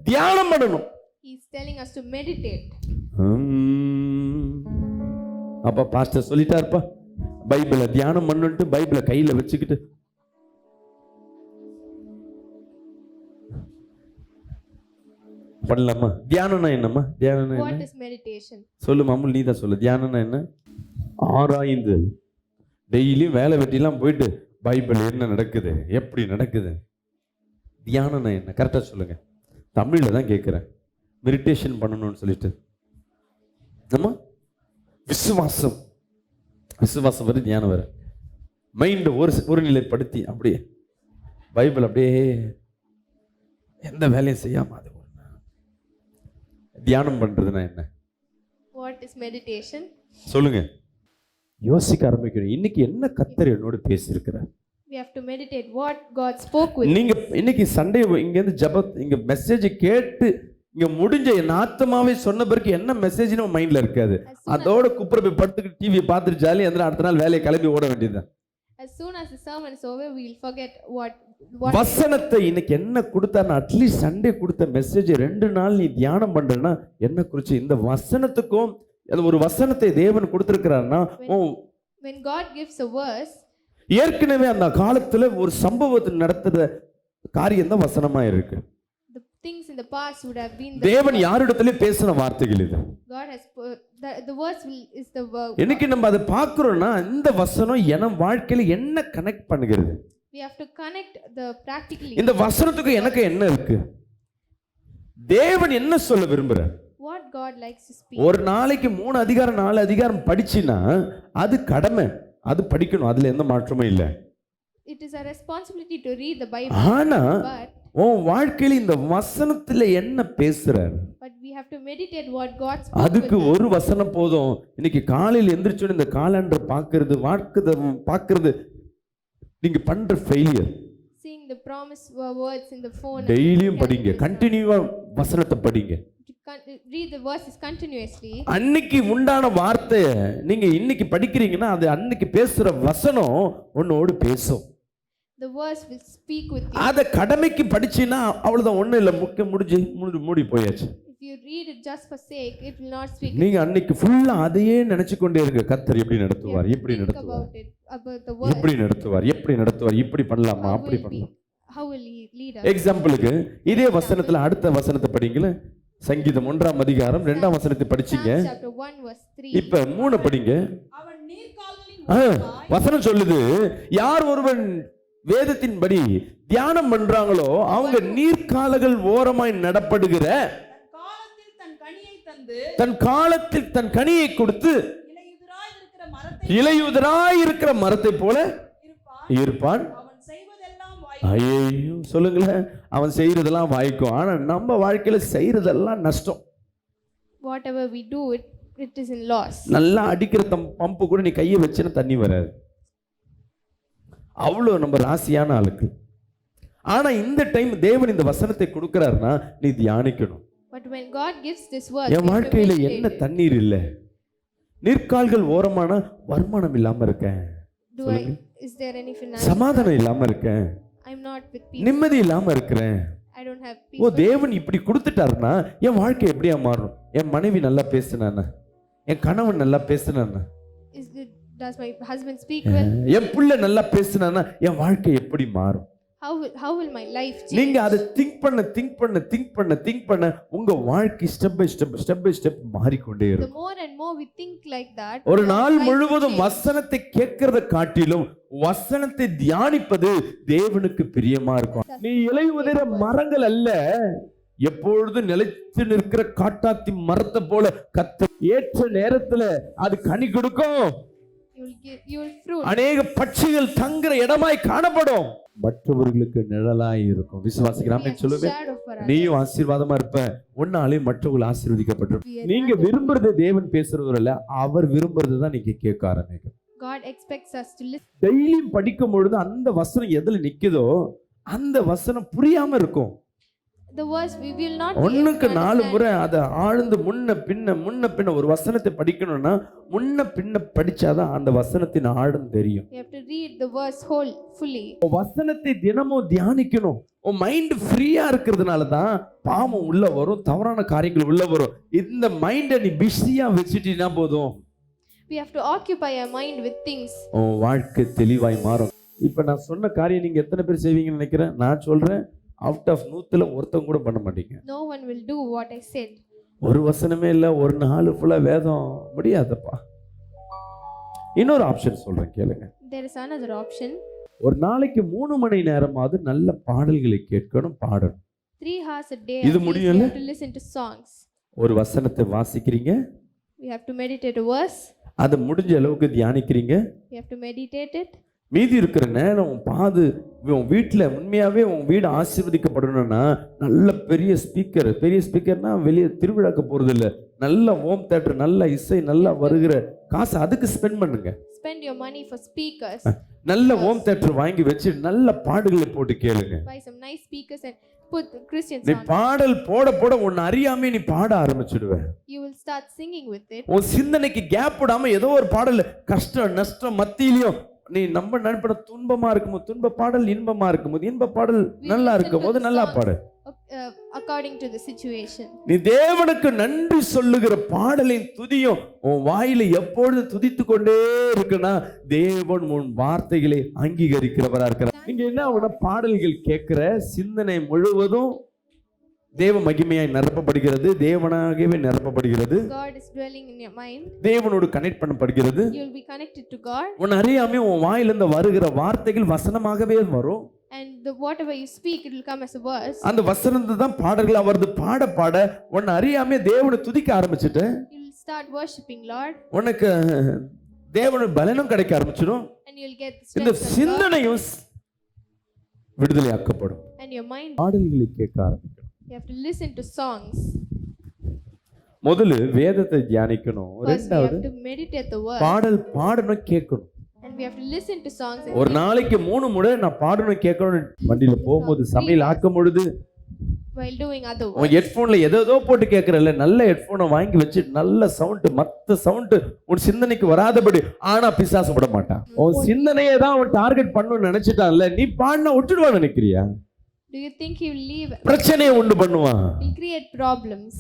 தியானம் பண்ணணும். He is telling us to meditate. அப்பா பாஸ்டர் சொல்லிட்டாருப்பா, பைபிளை தியானம் பண்ணுன்ட்டு பைபிளை கையில வச்சுக்கிட்டு பண்ணலாமா? தியானம்னா என்னம்மா? தியானம்னா What என்ன? is meditation? சொல்லு மாமூல், நீ தான் சொல்லு. தியானம்னா என்ன? ஆராய்ந்து டெய்லியும் வேலை வெட்டிலாம் போயிட்டு பைபிள் என்ன நடக்குது, எப்படி நடக்குது, தியானம்னா என்ன? கரெக்டாக சொல்லுங்க. தமிழில் தான் கேட்குறேன். மெடிடேஷன் பண்ணணும்னு சொல்லிட்டு நம்ம விசுவாசம் விசுவாசம் வரும், தியானம் வரும். மைண்டை ஒரு நிலைப்படுத்தி அப்படியே பைபிள் அப்படியே எந்த வேலையும் செய்யாம அது தியானம் பண்றதுன்னா என்ன? What is meditation? சொல்லுங்க. யோசிக்க ஆரம்பிக்கணும். இன்னைக்கு என்ன கர்த்தர் என்னோடு பேசியிருக்கிறார். We have to meditate what God spoke with. நீங்க இன்னைக்கு சண்டே இங்கேருந்து ஜபத் இங்க மெசேஜ் கேட்டு இங்க முடிஞ்ச என் ஆத்மாவே சொன்ன பிறகு என்ன மெசேஜ்னு மைண்ட்ல இருக்காது. அதோட குப்புற போய் படுத்துக்கிட்டு டிவியை பார்த்துட்டு ஜாலி அந்த அடுத்த நாள் வேலையை கிளம்பி ஓட வேண்டியதுதான். As soon as the sermon is over, we will forget what வசனத்தை இன்னைக்கு என்ன கொடுத்தாருன்னா, அட்லீஸ்ட் சண்டே கொடுத்த மெசேஜ் 2 நாள் நீ தியானம் பண்றேன்னா என்ன குறிச்சு இந்த வசனத்துக்கும் அது ஒரு வசனத்தை தேவன் கொடுத்திருக்கிறாருன்னா, when God gives a verse, ஏற்கனவே அந்த காலத்துல ஒரு சம்பவத்தை நடத்துற காரியம் தான் வசனமா இருக்கு. the things in the past would have been தேவன் யாரிடத்திலே பேசின வார்த்தைகள் இது. God has the verse is the word. இன்னைக்கு நம்ம அதை பார்க்கிறோம்னா இந்த வசனம் என் வாழ்க்கையில என்ன கனெக்ட் பண்ணுகிறது? We have to connect the practically. இந்த வசனத்துக்கு எனக்கு என்ன இருக்கு? தேவன் என்ன சொல்ல விரும்புறார்? What God likes to speak. ஒரு நாளைக்கு 3 அதிகாரம் 4 அதிகாரம் படிச்சினா அது கடமை, அது படிக்கணும், அதுல எந்த மாற்றமும் இல்லை. It is a responsibility to read the Bible. ஆனா But உன் வாழ்க்கையில இந்த வசனத்துல என்ன பேசுறார்? we have to meditate what God spoke அதுக்கு with. ஒரு வசனம் போதும். இன்னைக்கு காலையில் எந்திரிச்சோன்னு இந்த காலண்டர் பார்க்கிறது பார்க்கிறது நீங்க பண்ற failure. Seeing the promise words in the phone. டெய்லியும் படிங்க, கண்டினியூவா வசனத்தை படிங்க. Read the verses continuously. அன்னைக்கு உண்டான வார்த்தை நீங்க இன்னைக்கு படிக்கிறீங்கன்னா அது அன்னைக்கு பேசுற வசனம் உன்னோடு பேசும். The verse will speak with you. அத கடமைக்கு படிச்சீனா அவ்வளவுதான், ஒண்ணு இல்ல, மூடி போயாச்சு. If you read it just for sake, it will not speak. நீங்க அன்னைக்கு ஃபுல்லா அதையே நினைச்சு கொண்டே இருங்க. கர்த்தர் எப்படி நடத்துவார், எப்படி Think நடத்துவார், about it, about the word. எப்படி நடத்துவார், இப்படி பண்ணலாமா, அப்படி பண்ணலாம். How will he lead us? எக்ஸாம்பிளுக்கு இதே வசனத்துல அடுத்த வசனத்தை படிங்களேன். சங்கீதம் 1ஆம் அதிகாரம் 2ஆம் வசனத்தை படிச்சீங்க. Psalm chapter 1 verse 3. இப்ப 3 படிங்க. அவன் நீர்க்கால்களின் வசனம் சொல்லுது, யார் ஒருவன் வேதத்தின்படி தியானம் பண்றாங்களோ அவங்க நீர்க்கால்கள் ஓரமாய் நடப்படுகிற தன் காலத்தில் தன் கனியை கொடுத்து இலையுதிராய் இருக்கிற மரத்தை போல இருப்பான். ஐயோ சொல்லுங்களேன், அவன் செய்யறதெல்லாம் வாய்க்கும், ஆனா நம்ம வாழ்க்கையில செய்யறதெல்லாம் நஷ்டம். Whatever we do, it is in loss. நல்லா அடிக்கிற பம்பு கூட நீ கையை வச்சுன்னா தண்ணி வராது. அவ்வளோ நம்ம ராசியான ஆளுக்கு. ஆனா இந்த டைம் தேவன் இந்த வசனத்தை கொடுக்கிறாருன்னா நீ தியானிக்கணும். But when God gives this word, என் வாழ்க்கையில என்ன தண்ணீர் இல்ல, நீர்க்கால்கள் ஓரமான வருமானம் இல்லாம இருக்கேன், is there any finance? சமாதானம் இல்லாம இருக்கேன், I'm not with peace. நிம்மதி இல்லாம இருக்கிறேன். I don't have peace. ஓ தேவன் இப்படி கொடுத்துட்டாருன்னா என் வாழ்க்கை எப்படியா மாறும்? என் மனைவி நல்லா பேசினானா, என் கணவன் நல்லா பேசினானா, does my husband speak well? என் பிள்ளை நல்லா பேசினானா என் வாழ்க்கை எப்படி மாறும்? How will my life change? நீங்க அதை திங்க் பண்ண உங்க வாழ்க்கை ஸ்டெப் பை ஸ்டெப் மாறிக்கொண்டே The இருக்கும். more and more we think like that, ஒரு our நாள் life முழுவதும் will change. வசனத்தை கேட்கறத காட்டிலும் வசனத்தை தியானிப்பது தேவனுக்கு பிரியமா இருக்கும். நீ இலையுதிர மரங்கள் அல்ல, எப்பொழுதும் நிலைத்து நிற்கிற காட்டாத்தி மரத்தை போல கர்த்தர் ஏற்ற நேரத்துல அது கனி கொடுக்கும். You will fruit. அநேக பட்சிகள் தங்குற இடமாய் காணப்படும், மற்றவர்களுக்கு நிழலாய் இருக்கும். விசுவாசிக்கிறாமே சொல்லுவேன், Shadow for us. நீயும் ஆசீர்வாதமா இருப்ப, உன்னாலே மற்றவர்கள் ஆசீர்வதிக்கப்பட்டிருக்கும். நீங்க விரும்புறது தேவன் பேசுறது இல்ல, அவர் விரும்புறது தான் நீங்க கேட்க ஆரம்பிக்கும். God expects us to listen. டெய்லியும் படிக்கும் பொழுது அந்த வசனம் எதுல நிக்குதோ அந்த வசனம் புரியாம இருக்கும். The verse we will not. 1க்கு 4 முறை அதை ஆழ்ந்து முன்ன பின்ன ஒரு வசனத்தை படிக்கணும்னா முன்ன பின்ன படிச்சாதான் அந்த வசனத்தின் ஆழம் தெரியும். You have to read the verse fully. வசனத்தை தினமும் தியானிக்கணும். உன் மைண்ட் ஃப்ரீயா இருக்கிறதுனால தான் பாவம் உள்ள வரும், தவறான காரியங்கள் உள்ள வரும். இந்த மைண்டை நீ பிஸியா வச்சுட்டீங்கன்னா போதும். We have to occupy our mind with things. உன் வாழ்க்கை தெளிவாய் மாறும். இப்போ நான் சொன்ன காரியம் நீங்க எத்தனை பேர் செய்வீங்கன்னு நினைக்கிறேன்? நான் சொல்றேன், அவுட் ஆஃப் 100ல ஒருத்தங்க கூட பண்ண மாட்டீங்க. No one will do what I said. ஒரு வசனமே இல்லை, ஒரு நாள் ஃபுல்லா வேதம் முடியாதப்பா. இன்னொரு ஆப்ஷன் சொல்றேன் கேளுங்க. There is another option. ஒரு நாளைக்கு 3 மணி நேரமாவது நல்ல பாடல்களை கேட்கணும், பாடணும். 3 hours a day. இது at least முடியல? we have to listen to songs. ஒரு வசனத்தை வாசிக்கிறீங்க, We have to meditate a verse. அதை முடிஞ்ச அளவுக்கு தியானிக்கிறீங்க. We have to meditate it. மீதி இருக்கிற நேரம் உன் வீட்டில் உண்மையாகவே உன் வீடு ஆசீர்வதிக்கப்படணும்னா நல்ல பெரிய ஸ்பீக்கர்னா வெளியே திருவிழாக்க போகிறது இல்லை, நல்ல ஹோம் தேட்டர், நல்ல இசை, நல்லா வருகிற காசு அதுக்கு ஸ்பெண்ட் பண்ணுங்க. Spend your money for speakers. நல்ல ஹோம் தேட்டர் வாங்கி வச்சு நல்ல பாடுகளை போட்டு கேளுங்க. Buy some nice speakers and put Christian நீ songs. பாடல் போட உன்னை அறியாமே நீ பாட ஆரம்பிச்சிடுவ. You will start singing with it. உன் சிந்தனைக்கு கேப் விடாம ஏதோ ஒரு பாடல் கஷ்டம் நஷ்டம் மத்தியிலையும் நீ நம்ம நினைப்பட துன்பமா இருக்கும்போது துன்ப பாடல், இன்பமா இருக்கும்போது இன்ப பாடல், நல்லா இருக்கும் போது நல்லா பாடு. According to the situation. நீ தேவனுக்கு நன்றி சொல்லுகிற பாடலின் துதியும் உன் வாயில எப்பொழுது துதித்து கொண்டே இருக்குன்னா தேவன் உன் வார்த்தைகளை அங்கீகரிக்கிறவரா இருக்கிறார். நீங்க என்ன ஆகுனா பாடல்கள் கேட்கிற சிந்தனை முழுவதும் தேவ மகிமையாய் நிரப்பப்படுகிறது, தேவனாகவே நிரப்பப்படுகிறது, God is dwelling in your mind. தேவனோடு connect பண்ணப்படுகிறது. You will be connected to God. உன் அறியாமே உன் வாயிலிருந்து வருகிற வார்த்தைகள் வசனமாகவே வரும். And whatever you speak, it will come as a verse. அந்த வசனத்தை தான் பாடல்களா வருது. பாட உன்னை அறியாமே தேவனை துதிக்க ஆரம்பிச்சுட்டு You will start worshiping Lord. உனக்கு தேவனோட பலனும் கிடைக்க ஆரம்பிச்சிடும். And you will get the இந்த strength of God. சிந்தனையும் விடுதலையாக்கப்படும். And your mind, பாடல்களை கேட்க ஆரம்பிக்கணும். you have to listen to songs. முதல்ல வேதத்தை தியானிக்கணும், First, we ரெண்டாவது have to meditate the word. பாடல் பாடணும் கேட்கணும். And we have to listen to songs. And ஒரு நாளைக்கு 3 முறை நான் பாடணும் கேட்கணும். வண்டியில போகும்போது, சமையல் ஆக்கும் பொழுது, while doing other work. உன் ஹெட்ஃபோன்ல ஏதோ போட்டு கேட்கறல்ல, நல்ல ஹெட்ஃபோனை வாங்கி வச்சு நல்ல சவுண்ட், மற்ற சவுண்ட் உன் சிந்தனைக்கு வராதபடி. ஆனா பிசாசப்பட மாட்டான். உன் சிந்தனையை தான் அவன் டார்கெட் பண்ணணும்னு நினைச்சிட்டான்ல, நீ பாடினா விட்டுடுவான்னு நினைக்கிறியா? Do you think he will leave? பிரச்சனையை உண்டு பண்ணுவான், He'll create problems.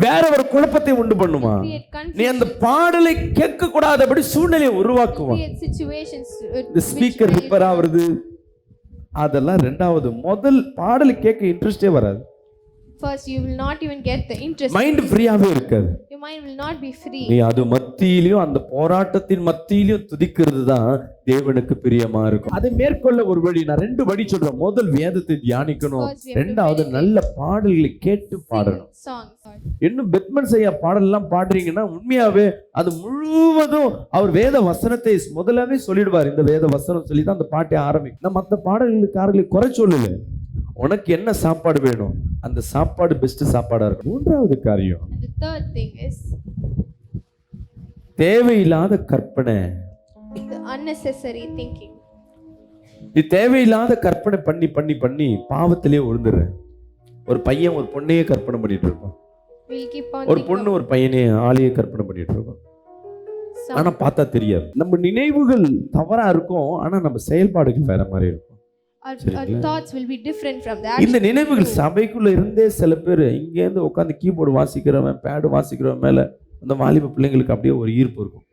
வேற ஒரு குழப்பத்தை உண்டு பண்ணுவான். Create நீ அந்த confusion. பாடலை கேட்க கூடாதபடி சூழ்நிலையை உருவாக்குவான். Create situations. இந்த ஸ்பீக்கர் ரிப்பேர் ஆகுறது அதெல்லாம் ரெண்டாவது. முதல் பாடலை கேட்க இன்ட்ரெஸ்டே வராது. First, you will not even get the interest. Mind ஃப்ரீயாவே இருக்காது. Your mind will not be free. நீ அது மத்தியிலையும் அந்த போராட்டத்தின் மத்தியிலையும் துதிக்கிறது தான் தேவனுக்கு பிரியமா இருக்கும். அதை மேற்கொள்ள ஒரு வழி, நான் 2 வழி சொல்றேன். முதல் வேதத்தை தியானிக்கணும், ரெண்டாவது நல்ல பாடல்களை கேட்டு பாடணும். Songs. இன்னும் பெத்மன் செய்ய பாடல் எல்லாம் பாடுறீங்கன்னா உண்மையாவே அது முழுவதும் அவர் வேத வசனத்தை முதலாவே சொல்லிடுவார். இந்த வேத வசனம் சொல்லி தான் அந்த பாட்டை ஆரம்பிக்கும். நான் மற்ற பாடல்களுக்காரர்களை குறை சொல்லல, உனக்கு என்ன சாப்பாடு வேணும் அந்த சாப்பாடு பெஸ்ட் சாப்பாடா இருக்கும். மூன்றாவது காரியம், And the third thing is தேவையில்லாத கற்பனை. the unnecessary thinking. நீ தேவையில்லாத கற்பனை பண்ணி பண்ணி பண்ணி பாவத்திலே விழுந்துடுற. ஒரு பையன் ஒரு பொண்ணையே கற்பனை பண்ணிட்டு இருப்பான், We'll keep on ஒரு thinking பொண்ணு ஒரு பையனே ஆளையே கற்பனை பண்ணிட்டு இருக்கோம். of ஆனா some, பார்த்தா தெரியாது. நம்ம நினைவுகள் தவறா இருக்கும், ஆனா நம்ம செயல்பாடுகள் வேற மாதிரி இருக்கும். our thoughts will be different from that. இந்த நினைவுகள் சபைக்குள்ள இருந்தே சில பேர் இங்க இருந்து உட்காந்து கீபோர்டு வாசிக்கிறவன், பேடு வாசிக்கிறவன் மேல அந்த வாலிப பிள்ளைங்களுக்கு அப்படியே ஒரு ஈர்ப்பு இருக்கும்.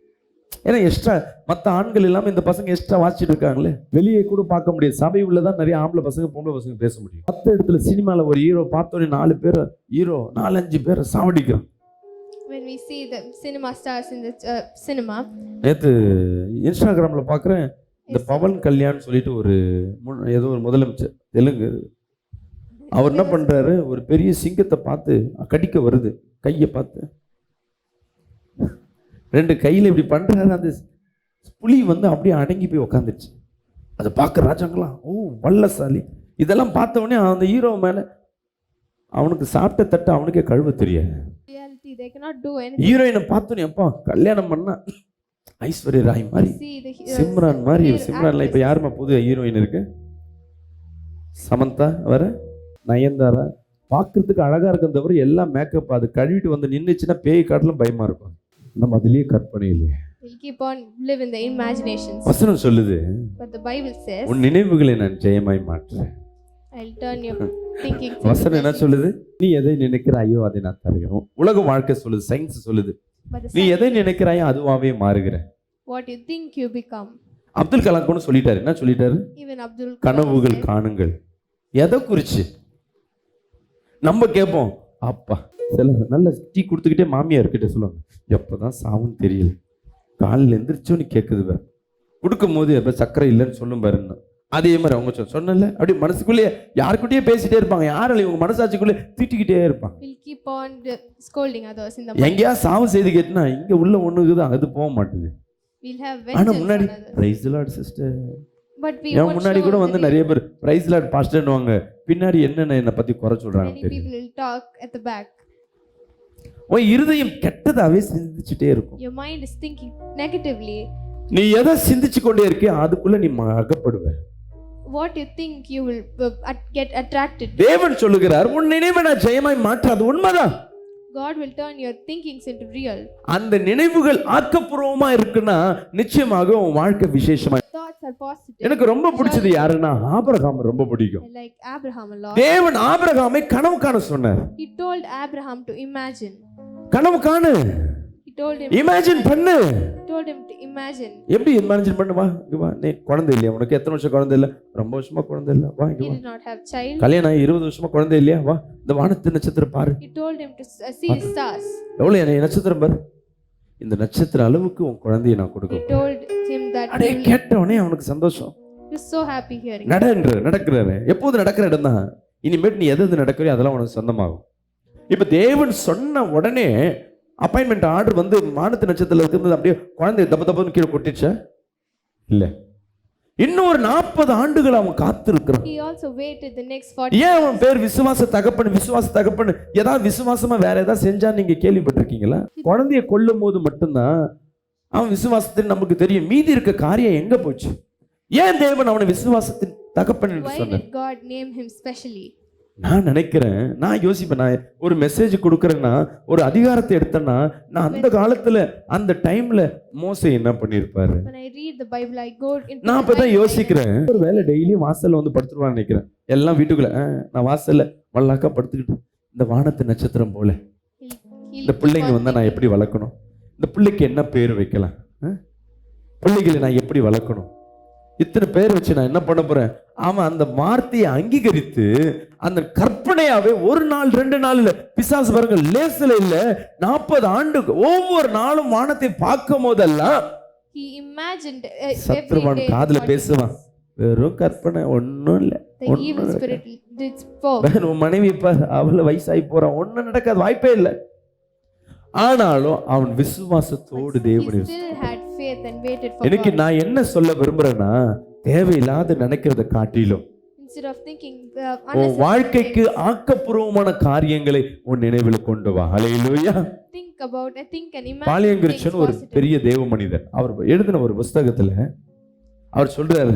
ஏன்னா எக்ஸ்ட்ரா மற்ற ஆண்கள் இல்லாம இந்த பசங்க எக்ஸ்ட்ரா வாசிச்சுட்டு இருக்காங்களே, வெளியே கூட பார்க்க முடியாது. சபை உள்ளதான் நிறைய ஆம்பளை பசங்க பொம்பளை பசங்க பேச முடியும். 10 இடத்துல சினிமால ஒரு ஹீரோ பார்த்தோன்னே 4 பேர் ஹீரோ 4-5 பேரை சாவடிக்கிறான். When we see the cinema stars in the cinema, நேற்று இன்ஸ்டாகிராமில் பார்க்குறேன், இந்த பவன் கல்யாண் சொல்லிட்டு ஒரு ஏதோ ஒரு முதலமைச்சர் தெலுங்கு, அவர் என்ன பண்ணுறாரு, ஒரு பெரிய சிங்கத்தை பார்த்து கடிக்க வருது, கையை பார்த்து 2 கையில் இப்படி பண்ணுறாரு. அந்த புலி வந்து அப்படியே அடங்கி போய் உக்காந்துருச்சு. அதை பார்க்க ராஜாங்களாம் ஓ வல்லசாலி. இதெல்லாம் பார்த்தவொடனே அந்த ஹீரோ மேலே அவனுக்கு சாப்பிட்ட தட்டு அவனுக்கே கழுவ தெரியாது. reality they cannot do anything. ஹீரோயினை பார்த்தோன்னே அப்பா கல்யாணம் பண்ணா ஐஸ்வர்யா ராய் மாதிரி, See the சிம்ரான் மாதிரி. male சிம்ரான்ல இப்போ யாருமா புது ஹீரோயின் இருக்கு? சமந்தா வர, நயன்தாரா. பார்க்கறதுக்கு அழகா இருக்கும் தவிர எல்லாம் மேக்கப். அது கழுவிட்டு வந்து நின்றுச்சுன்னா பேய் காட்டிலும் பயமா இருக்கும். நம்ம அதுலயே கற்பனை இல்லையே. will keep on live in the imaginations. வசனம் சொல்லுது, But the Bible says, உன் நினைவுகளை நான் ஜெயமாய் மாற்றுறேன். I'll turn your thinking. வசனம் என்ன சொல்லுது? நீ எதை நினைக்கிற ஐயோ அதை நான் தருகிறோம். உலக வாழ்க்கை சொல்லுது, சயின்ஸ் சொல்லுது, But the நீ second எதை நினைக்கிறாயோ அதுவாவே மாறுகிற. what you think you become. Abdul Kalam கூட சொல்லிட்டாரு. என்ன சொல்லிட்டாரு? Even Abdul Kalam கனவுகள் said, காணுங்கள். எதை குறிச்சு? நம்ம கேட்போம், அப்பா சில நல்ல டீ கொடுத்துக்கிட்டே மாமியார் கிட்ட சொல்லுவாங்க, எப்பதான் சாவுன்னு தெரியல, காலில் எந்திரிச்சோன்னு கேட்குது பாரு, கொடுக்கும் போது எப்போ சக்கரை இல்லைன்னு சொல்லும் பாருன்னு. அதே மாதிரி அவங்க சொன்னல அப்படி மனசுக்குள்ளேயே யாருக்கிட்டயே பேசிட்டே இருப்பாங்க. யாரும் இவங்க மனசாட்சிக்குள்ளே திட்டிக்கிட்டே இருப்பாங்க. will keep on scolding others in the எங்கேயா சாவு செய்தி கேட்டுனா இங்க உள்ள ஒண்ணுக்குது, அது போக மாட்டேங்குது. we'll have ஆனா vengeance முன்னாடி on others. Praise the Lord sister, But we N won't முன்னாடி show கூட the வந்து real- நிறைய பேர் பிரைஸ் தி லார்ட் பாஸ்டர்னுவாங்க, பின்னாடி என்னென்ன என்னை பத்தி குறை சொல்றாங்க many தெரியும். people will talk at the back. உன் இருதயம் கெட்டதாவே சிந்திச்சுட்டே இருக்கும். Your mind is thinking negatively. நீ எதை சிந்திச்சு கொண்டே இருக்கியோ அதுக்குள்ள நீ அகப்படுவ. What you think you will get attracted to. தேவன் சொல்லுகிறார், உன் நினைவை நான் ஜெயமாய் மாற்றாது. உண்மைதான். God will turn your thinkings into real. அந்த நினைவுகள் ஆக்கப்பூர்வமா இருக்குன்னா நிச்சயமாக உன் வாழ்க்கை விசேஷமா. Thoughts are positive. எனக்கு ரொம்ப பிடிச்சது யாருன்னா ஆபிரகாம் ரொம்ப பிடிக்கும். I like Abraham a lot. தேவன் ஆபிரகாமை கனவு காண சொன்னார். He told Abraham to imagine. கனவு காணு, He told him இமேஜின் பண்ணு. to imagine. எப்படி இமேஜின் பண்ணு? வா இங்க வா, நீ குழந்தை இல்லையா? உனக்கு எத்தனை வருஷம் குழந்தை இல்லை? ரொம்ப வருஷமா குழந்தை இல்லை. வா இங்க He வா. did not have child. கல்யாணம் ஆகி 20 வருஷமா குழந்தை இல்லையா? வா இந்த வானத்து நட்சத்திரம் பாரு. He told him to see the stars. எவ்வளவு நட்சத்திரம் பாரு, இந்த நட்சத்திர அளவுக்கு உன் குழந்தையை நான் He கொடுக்க. told him that அடே கேட்டவனே அவனுக்கு சந்தோஷம். he was so happy hearing. நடக்கிறாரு. எப்போது நடக்கிற இடம் தான். இனிமேட்டு நீ எது நடக்கிறியோ அதெல்லாம் உனக்கு சொந்தமாகும். இப்ப தேவன் சொன்ன உடனே அப்பாயின்மெண்ட் ஆர்டர் வந்து வானத்து நட்சத்திரத்துல இருக்கிறது அப்படியே குழந்தை தப்பு தப்புன்னு கீழே கொட்டிச்சா இல்ல. இன்னும் ஒரு 40 ஆண்டுகள் அவன் காத்திருக்கிறான். He also waited the next 40 ஏன் அவன் பேர் விசுவாச தகப்பன்? ஏதாவது விசுவாசமா வேற ஏதாவது செஞ்சா நீங்க கேள்விப்பட்டிருக்கீங்களா? குழந்தைய கொல்லும் போது மட்டும்தான் அவன் விசுவாசத்தின் நமக்கு தெரியும். மீதி இருக்க காரியம் எங்க போச்சு? ஏன் தேவன் அவனை விசுவாசத்தின் தகப்பன் என்று Why சொன்னார்? did God name him specially? நான் நினைக்கிறேன், நான் யோசிப்பேன், நான் ஒரு மெசேஜ் கொடுக்குறேன்னா ஒரு அதிகாரத்தை எடுத்தேன்னா நான் அந்த காலத்துல அந்த டைம்ல மோசே என்ன பண்ணிருப்பாரு? When I read the Bible, I go into நான் the அப்பதான் Bible. யோசிக்கிறேன், ஒரு வேலை டெய்லியும் வாசல்ல வந்து படுத்துருவான்னு நினைக்கிறேன். எல்லாம் வீட்டுக்குள்ள நான் வாசல்ல வல்லாக்கா படுத்துக்கிட்டு இந்த வானத்து நட்சத்திரம் போல He'll இந்த keep பிள்ளைங்க on வந்தா நான் எப்படி வளர்க்கணும்? இந்த பிள்ளைக்கு என்ன பேர் வைக்கலாம்? பிள்ளைகளை நான் எப்படி வளர்க்கணும்? இத்தனை பேர் வச்சு நான் என்ன பண்ண போறேன்? அவன் அந்த வார்த்தையை அங்கீகரித்து அந்த கற்பனையாவே ஒரு நாள் 2 நாள் இல்ல, பிசாசு பாருங்க லேசில இல்ல, 40 ஆண்டு ஒவ்வொரு நாளும் வானத்தை பார்க்கும் போதெல்லாம் He imagined சத்ருவான் every day காதுல what பேசுவான், வெறும் கற்பனை, ஒன்னும் இல்ல. the evil spirit did spoke. உன் மனைவி இப்ப அவள வயசாகி போறான், ஒன்னும் நடக்காது, வாய்ப்பே இல்லை. ஆனாலும் அவன் விசுவாசத்தோடு He தேவனை still had faith and waited for எனக்கு God. நான் என்ன சொல்ல விரும்புறேன்னா, தேவையில்லாத நினைக்கிறத காட்டிலும் Instead of thinking உன் unnecessary வாழ்க்கைக்கு ஆக்கப்பூர்வமான காரியங்களை உன் நினைவில் கொண்டு வா. ஹல்லேலூயா. think about, I think and imagine பாலியங்கிருச்சன் things ஒரு positive. பெரிய தேவ மனிதர். அவர் எழுதின ஒரு புஸ்தகத்துல அவர் சொல்றாரு,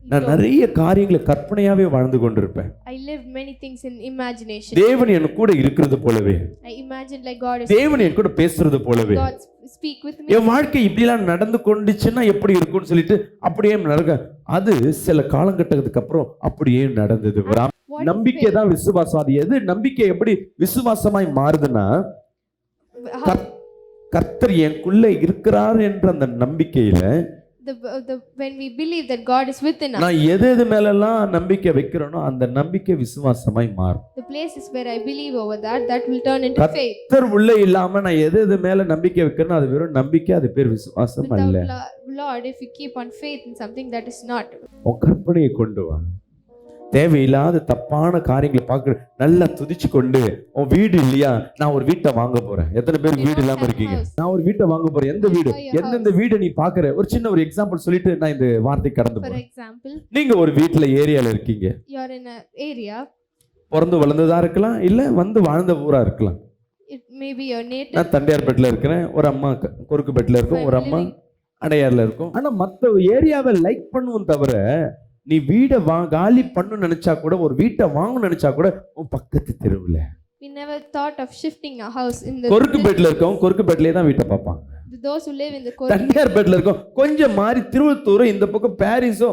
He நான் told, நிறைய காரியங்களை கற்பனையாவே வாழ்ந்து கொண்டிருப்பேன். I lived many things in imagination. தேவன் என் கூட இருக்கிறது போலவே, I imagined like God is தேவன் என் கூட பேசுறது போலவே, God speak with me. என் வாழ்க்கை இப்படிலாம் நடந்து கொண்டுச்சுன்னா எப்படி இருக்கும்னு சொல்லிட்டு அப்படியே நடக்க, அது சில காலகட்டத்துக்கு அப்புறம் அப்படியே நடந்தது. What நம்பிக்கை faith? தான் விசுவாசம். அது எது நம்பிக்கை எப்படி விசுவாசமாய் மாறுதுன்னா, How, கர்த்தர் எனக்குள்ள இருக்கிறார் என்ற அந்த நம்பிக்கையில when we believe that God is within us, நான் எது மேலெல்லாம் நம்பிக்கை வைக்கிறேனோ அந்த நம்பிக்கை விசுவாசமாய் மாறும். the places where I believe over that will turn into faith. கர்த்தர் உள்ள இல்லாம நான் எது மேல நம்பிக்கை வைக்கிறேனோ அது வெறும் நம்பிக்கை, அது பேர் விசுவாசம் Without அல்ல. Lord, if you keep on faith in something that is not. உன் கற்பனையை கொண்டு வா. தேவையில்லாத தப்பான காரியங்களை பார்க்க நல்லா துதிச்சு கொண்டு, உன் வீடு இல்லையா, நான் ஒரு வீட்டை வாங்க போறேன். எத்தனை பேர் வீடு இல்லாம இருக்கீங்க? நான் ஒரு வீட்டை வாங்க போறேன். எந்த வீடு? எந்தெந்த வீடை நீ பாக்குற? ஒரு சின்ன ஒரு எக்ஸாம்பிள் சொல்லிட்டு நான் இந்த வார்த்தை கடந்து For போறேன். example, நீங்க ஒரு வீட்டுல ஏரியால இருக்கீங்க. you are in an area, பிறந்து வளர்ந்ததா இருக்கலாம், இல்ல வந்து வாழ்ந்த ஊரா இருக்கலாம். it may be your native. நான் தண்டையார்பேட்டில் இருக்கிறேன், ஒரு அம்மா கொருக்குப்பேட்டில் இருக்கும், ஒரு அம்மா அடையார்ல இருக்கும். ஆனா மத்த ஏரியாவை லைக் பண்ணுவோம் தவிர, நீ வீடை காலி பண்ணணும்னு நினைச்சா கூட, ஒரு வீட்டை வாங்கணும்னு நினைச்சா கூட உன் பக்கத்து தெருவுல. We never thought of shifting a house in the கொருக்குப்பேட்டில் இருக்கோம், கொருக்குப்பேட்டிலே தான் வீட்டை பார்ப்பாங்க. those who live in the தண்டையார்பேட்டில் இருக்கும், கொஞ்சம் மாறி திருவத்தூர், இந்த பக்கம் பாரிஸோ,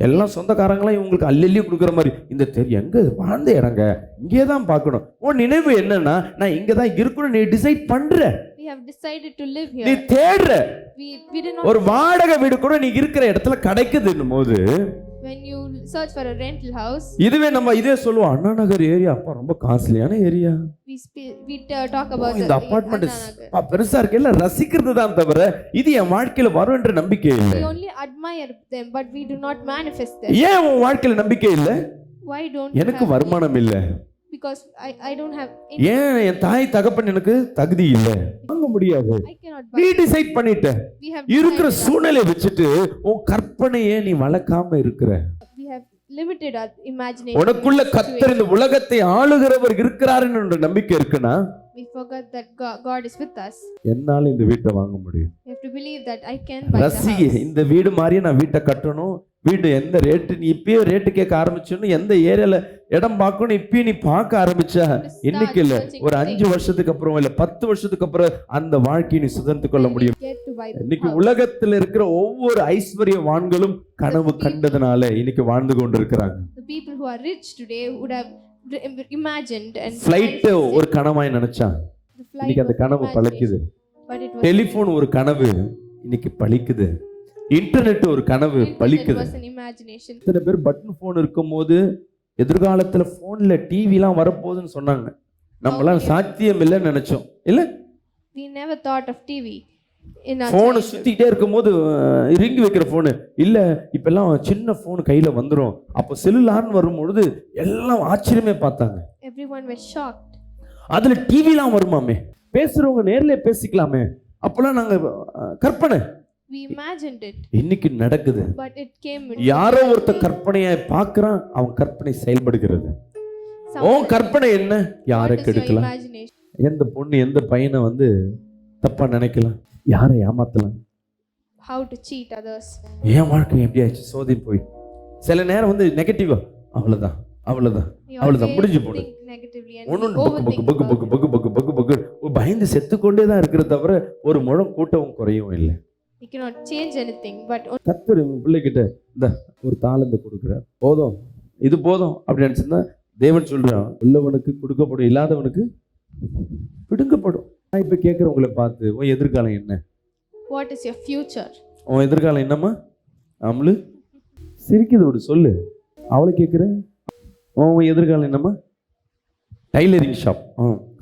எல்லாம் சொந்தக்காரங்களாம் இவங்களுக்கு அள்ளி கொடுக்குற மாதிரி, இந்த தெரு எங்க வாழ்ந்த இடங்க, இங்கே தான் பார்க்கணும். உன் நினைவு என்னன்னா, நான் இங்க தான் இருக்கணும் நீ டிசைட் பண்ற. we We have decided to live நீ here. தேடுற We did not. ஒரு வாடகை வீடு கூட நீ இருக்கிற இடத்துல கிடைக்குதுன்னும் போது When you search for a rental house, இதுவே நம்ம இதே சொல்லுவோம் அண்ணா நகர் ஏரியா அப்பா ரொம்ப காஸ்ட்லியான ஏரியா, talk about இந்த the அபார்ட்மெண்ட் Anna Nagar. பெருசா இருக்கு எல்லாம் ரசிக்கிறது தான் தவிர இது என் வாழ்க்கையில வரும் என்ற நம்பிக்கை இல்லை. We only admire them, but we do not manifest them. ஏன் உன் வாழ்க்கையில நம்பிக்கை இல்லை? Why don't you எனக்கு have? வருமானம் இல்லை. Because I don't have. ஏன் என் தாய் தகப்பன் எனக்கு தகுதி இல்லை, வாங்க முடியாது. I cannot நீ buy. டிசைட் பண்ணிட்ட. We have இருக்கிற decided சூழ்நிலையை வச்சுட்டு உன் கற்பனையே நீ வளர்க்காம இருக்கிற. we have limited our imagination. உனக்குள்ள கர்த்தர் இந்த உலகத்தை ஆளுகிறவர் இருக்கிறாருன்னு என்ற நம்பிக்கை இருக்குன்னா We forgot that God is with us. என்னால இந்த வீட்டை வாங்க முடியும். You have to believe that I can buy the ரசிகை house. இந்த வீடு மாதிரியே நான் வீட்டை கட்டணும், வீடு எந்த ரேட்டு நீ இப்பயே ரேட்டு கேட்க ஆரம்பிச்சோன்னு எந்த ஏரியால இடம் பார்க்கணும் இப்பயே நீ பார்க்க ஆரம்பிச்சா இன்னைக்கு இல்ல ஒரு 5 வருஷத்துக்கு அப்புறம் இல்ல 10 வருஷத்துக்கு அப்புறம் அந்த வாழ்க்கையை நீ சுதந்திரத்து கொள்ள முடியும். Get to buy the இன்னைக்கு house. உலகத்துல இருக்கிற ஒவ்வொரு ஐஸ்வர்யவான்களும் கனவு கண்டதுனால இன்னைக்கு வாழ்ந்து கொண்டு இருக்கிறாங்க. The people who are rich today would have imagined and flight ஒரு கனவாய் நினைச்சான், the flight இன்னைக்கு அந்த was கனவு imagination, பழிக்குது. but it was telephone ஒரு கனவு இன்னைக்கு பழிக்குது. இன்டர்நெட் ஒரு கனவு internet பழிக்குது. was an imagination. சில பேர் பட்டன் போன் இருக்கும்போது எதிர்காலத்துல போன்ல டிவிலாம் வரப்போகுதுன்னு சொன்னாங்க. நம்மளாம் சாத்தியம் இல்லைன்னு நினைச்சோம் இல்ல. We never thought of TV in our phone childhood. சுத்திக்கிட்டே இருக்கும்போது ரிங் வைக்கிற போனு இல்ல, இப்பெல்லாம் சின்ன போன் கையில வந்துரும். அப்போ செல்லுலார்னு வரும்பொழுது எல்லாம் ஆச்சரியமே பார்த்தாங்க. Everyone was shocked. அதுல டிவிலாம் வருமாமே, பேசுறவங்க நேர்ல பேசிக்கலாமே, அப்பெல்லாம் நாங்க கற்பனை. We imagined it, இன்னைக்கு நடக்குது. but it came. யாரோ ஒருத்த கற்பனையை பார்க்கறான், அவன் கற்பனை செயல்படுகிறது. Someone- உன் கற்பனை என்ன? யாரை What is your கெடுக்கலாம், imagination? எந்த பொண்ணு எந்த பையனை வந்து தப்பா நினைக்கலாம், யாரை ஏமாத்தலாம். How to cheat others. என் வாழ்க்கை எப்படி ஆச்சு சோதி போய் சில நேரம் வந்து நெகட்டிவா அவ்வளவுதான் அவ்வளவுதான் You அவ்வளவுதான் always முடிஞ்சு போடு. think negatively and ஒன்னு பக்கு overthink பக்கு பக்கு about பக்கு பக்கு பக்கு பக்கு பக்கு பயந்து செத்துக்கொண்டே தான் இருக்கிற தவிர ஒரு முழம் கூட்டவும் குறையவும் இல்லை. it. You cannot change anything, but கத்தர் பிள்ளைகிட்ட இந்த ஒரு தாளந்து கொடுக்குற போதும், இது போதும் அப்படி நினைச்சிருந்தா தேவன் சொல்றான் உள்ளவனுக்கு கொடுக்கப்படும், இல்லாதவனுக்கு பிடுங்கப்படும். நான் இப்ப கேட்கிறேன் உங்களை பார்த்து, உன் எதிர்காலம் என்ன? what is your future? உன் எதிர்காலம் என்னம்மா? அம்லு சிரிக்குது விடு சொல்லு. அவளை கேட்குறேன் உன் எதிர்காலம் என்னம்மா? Tailoring shop.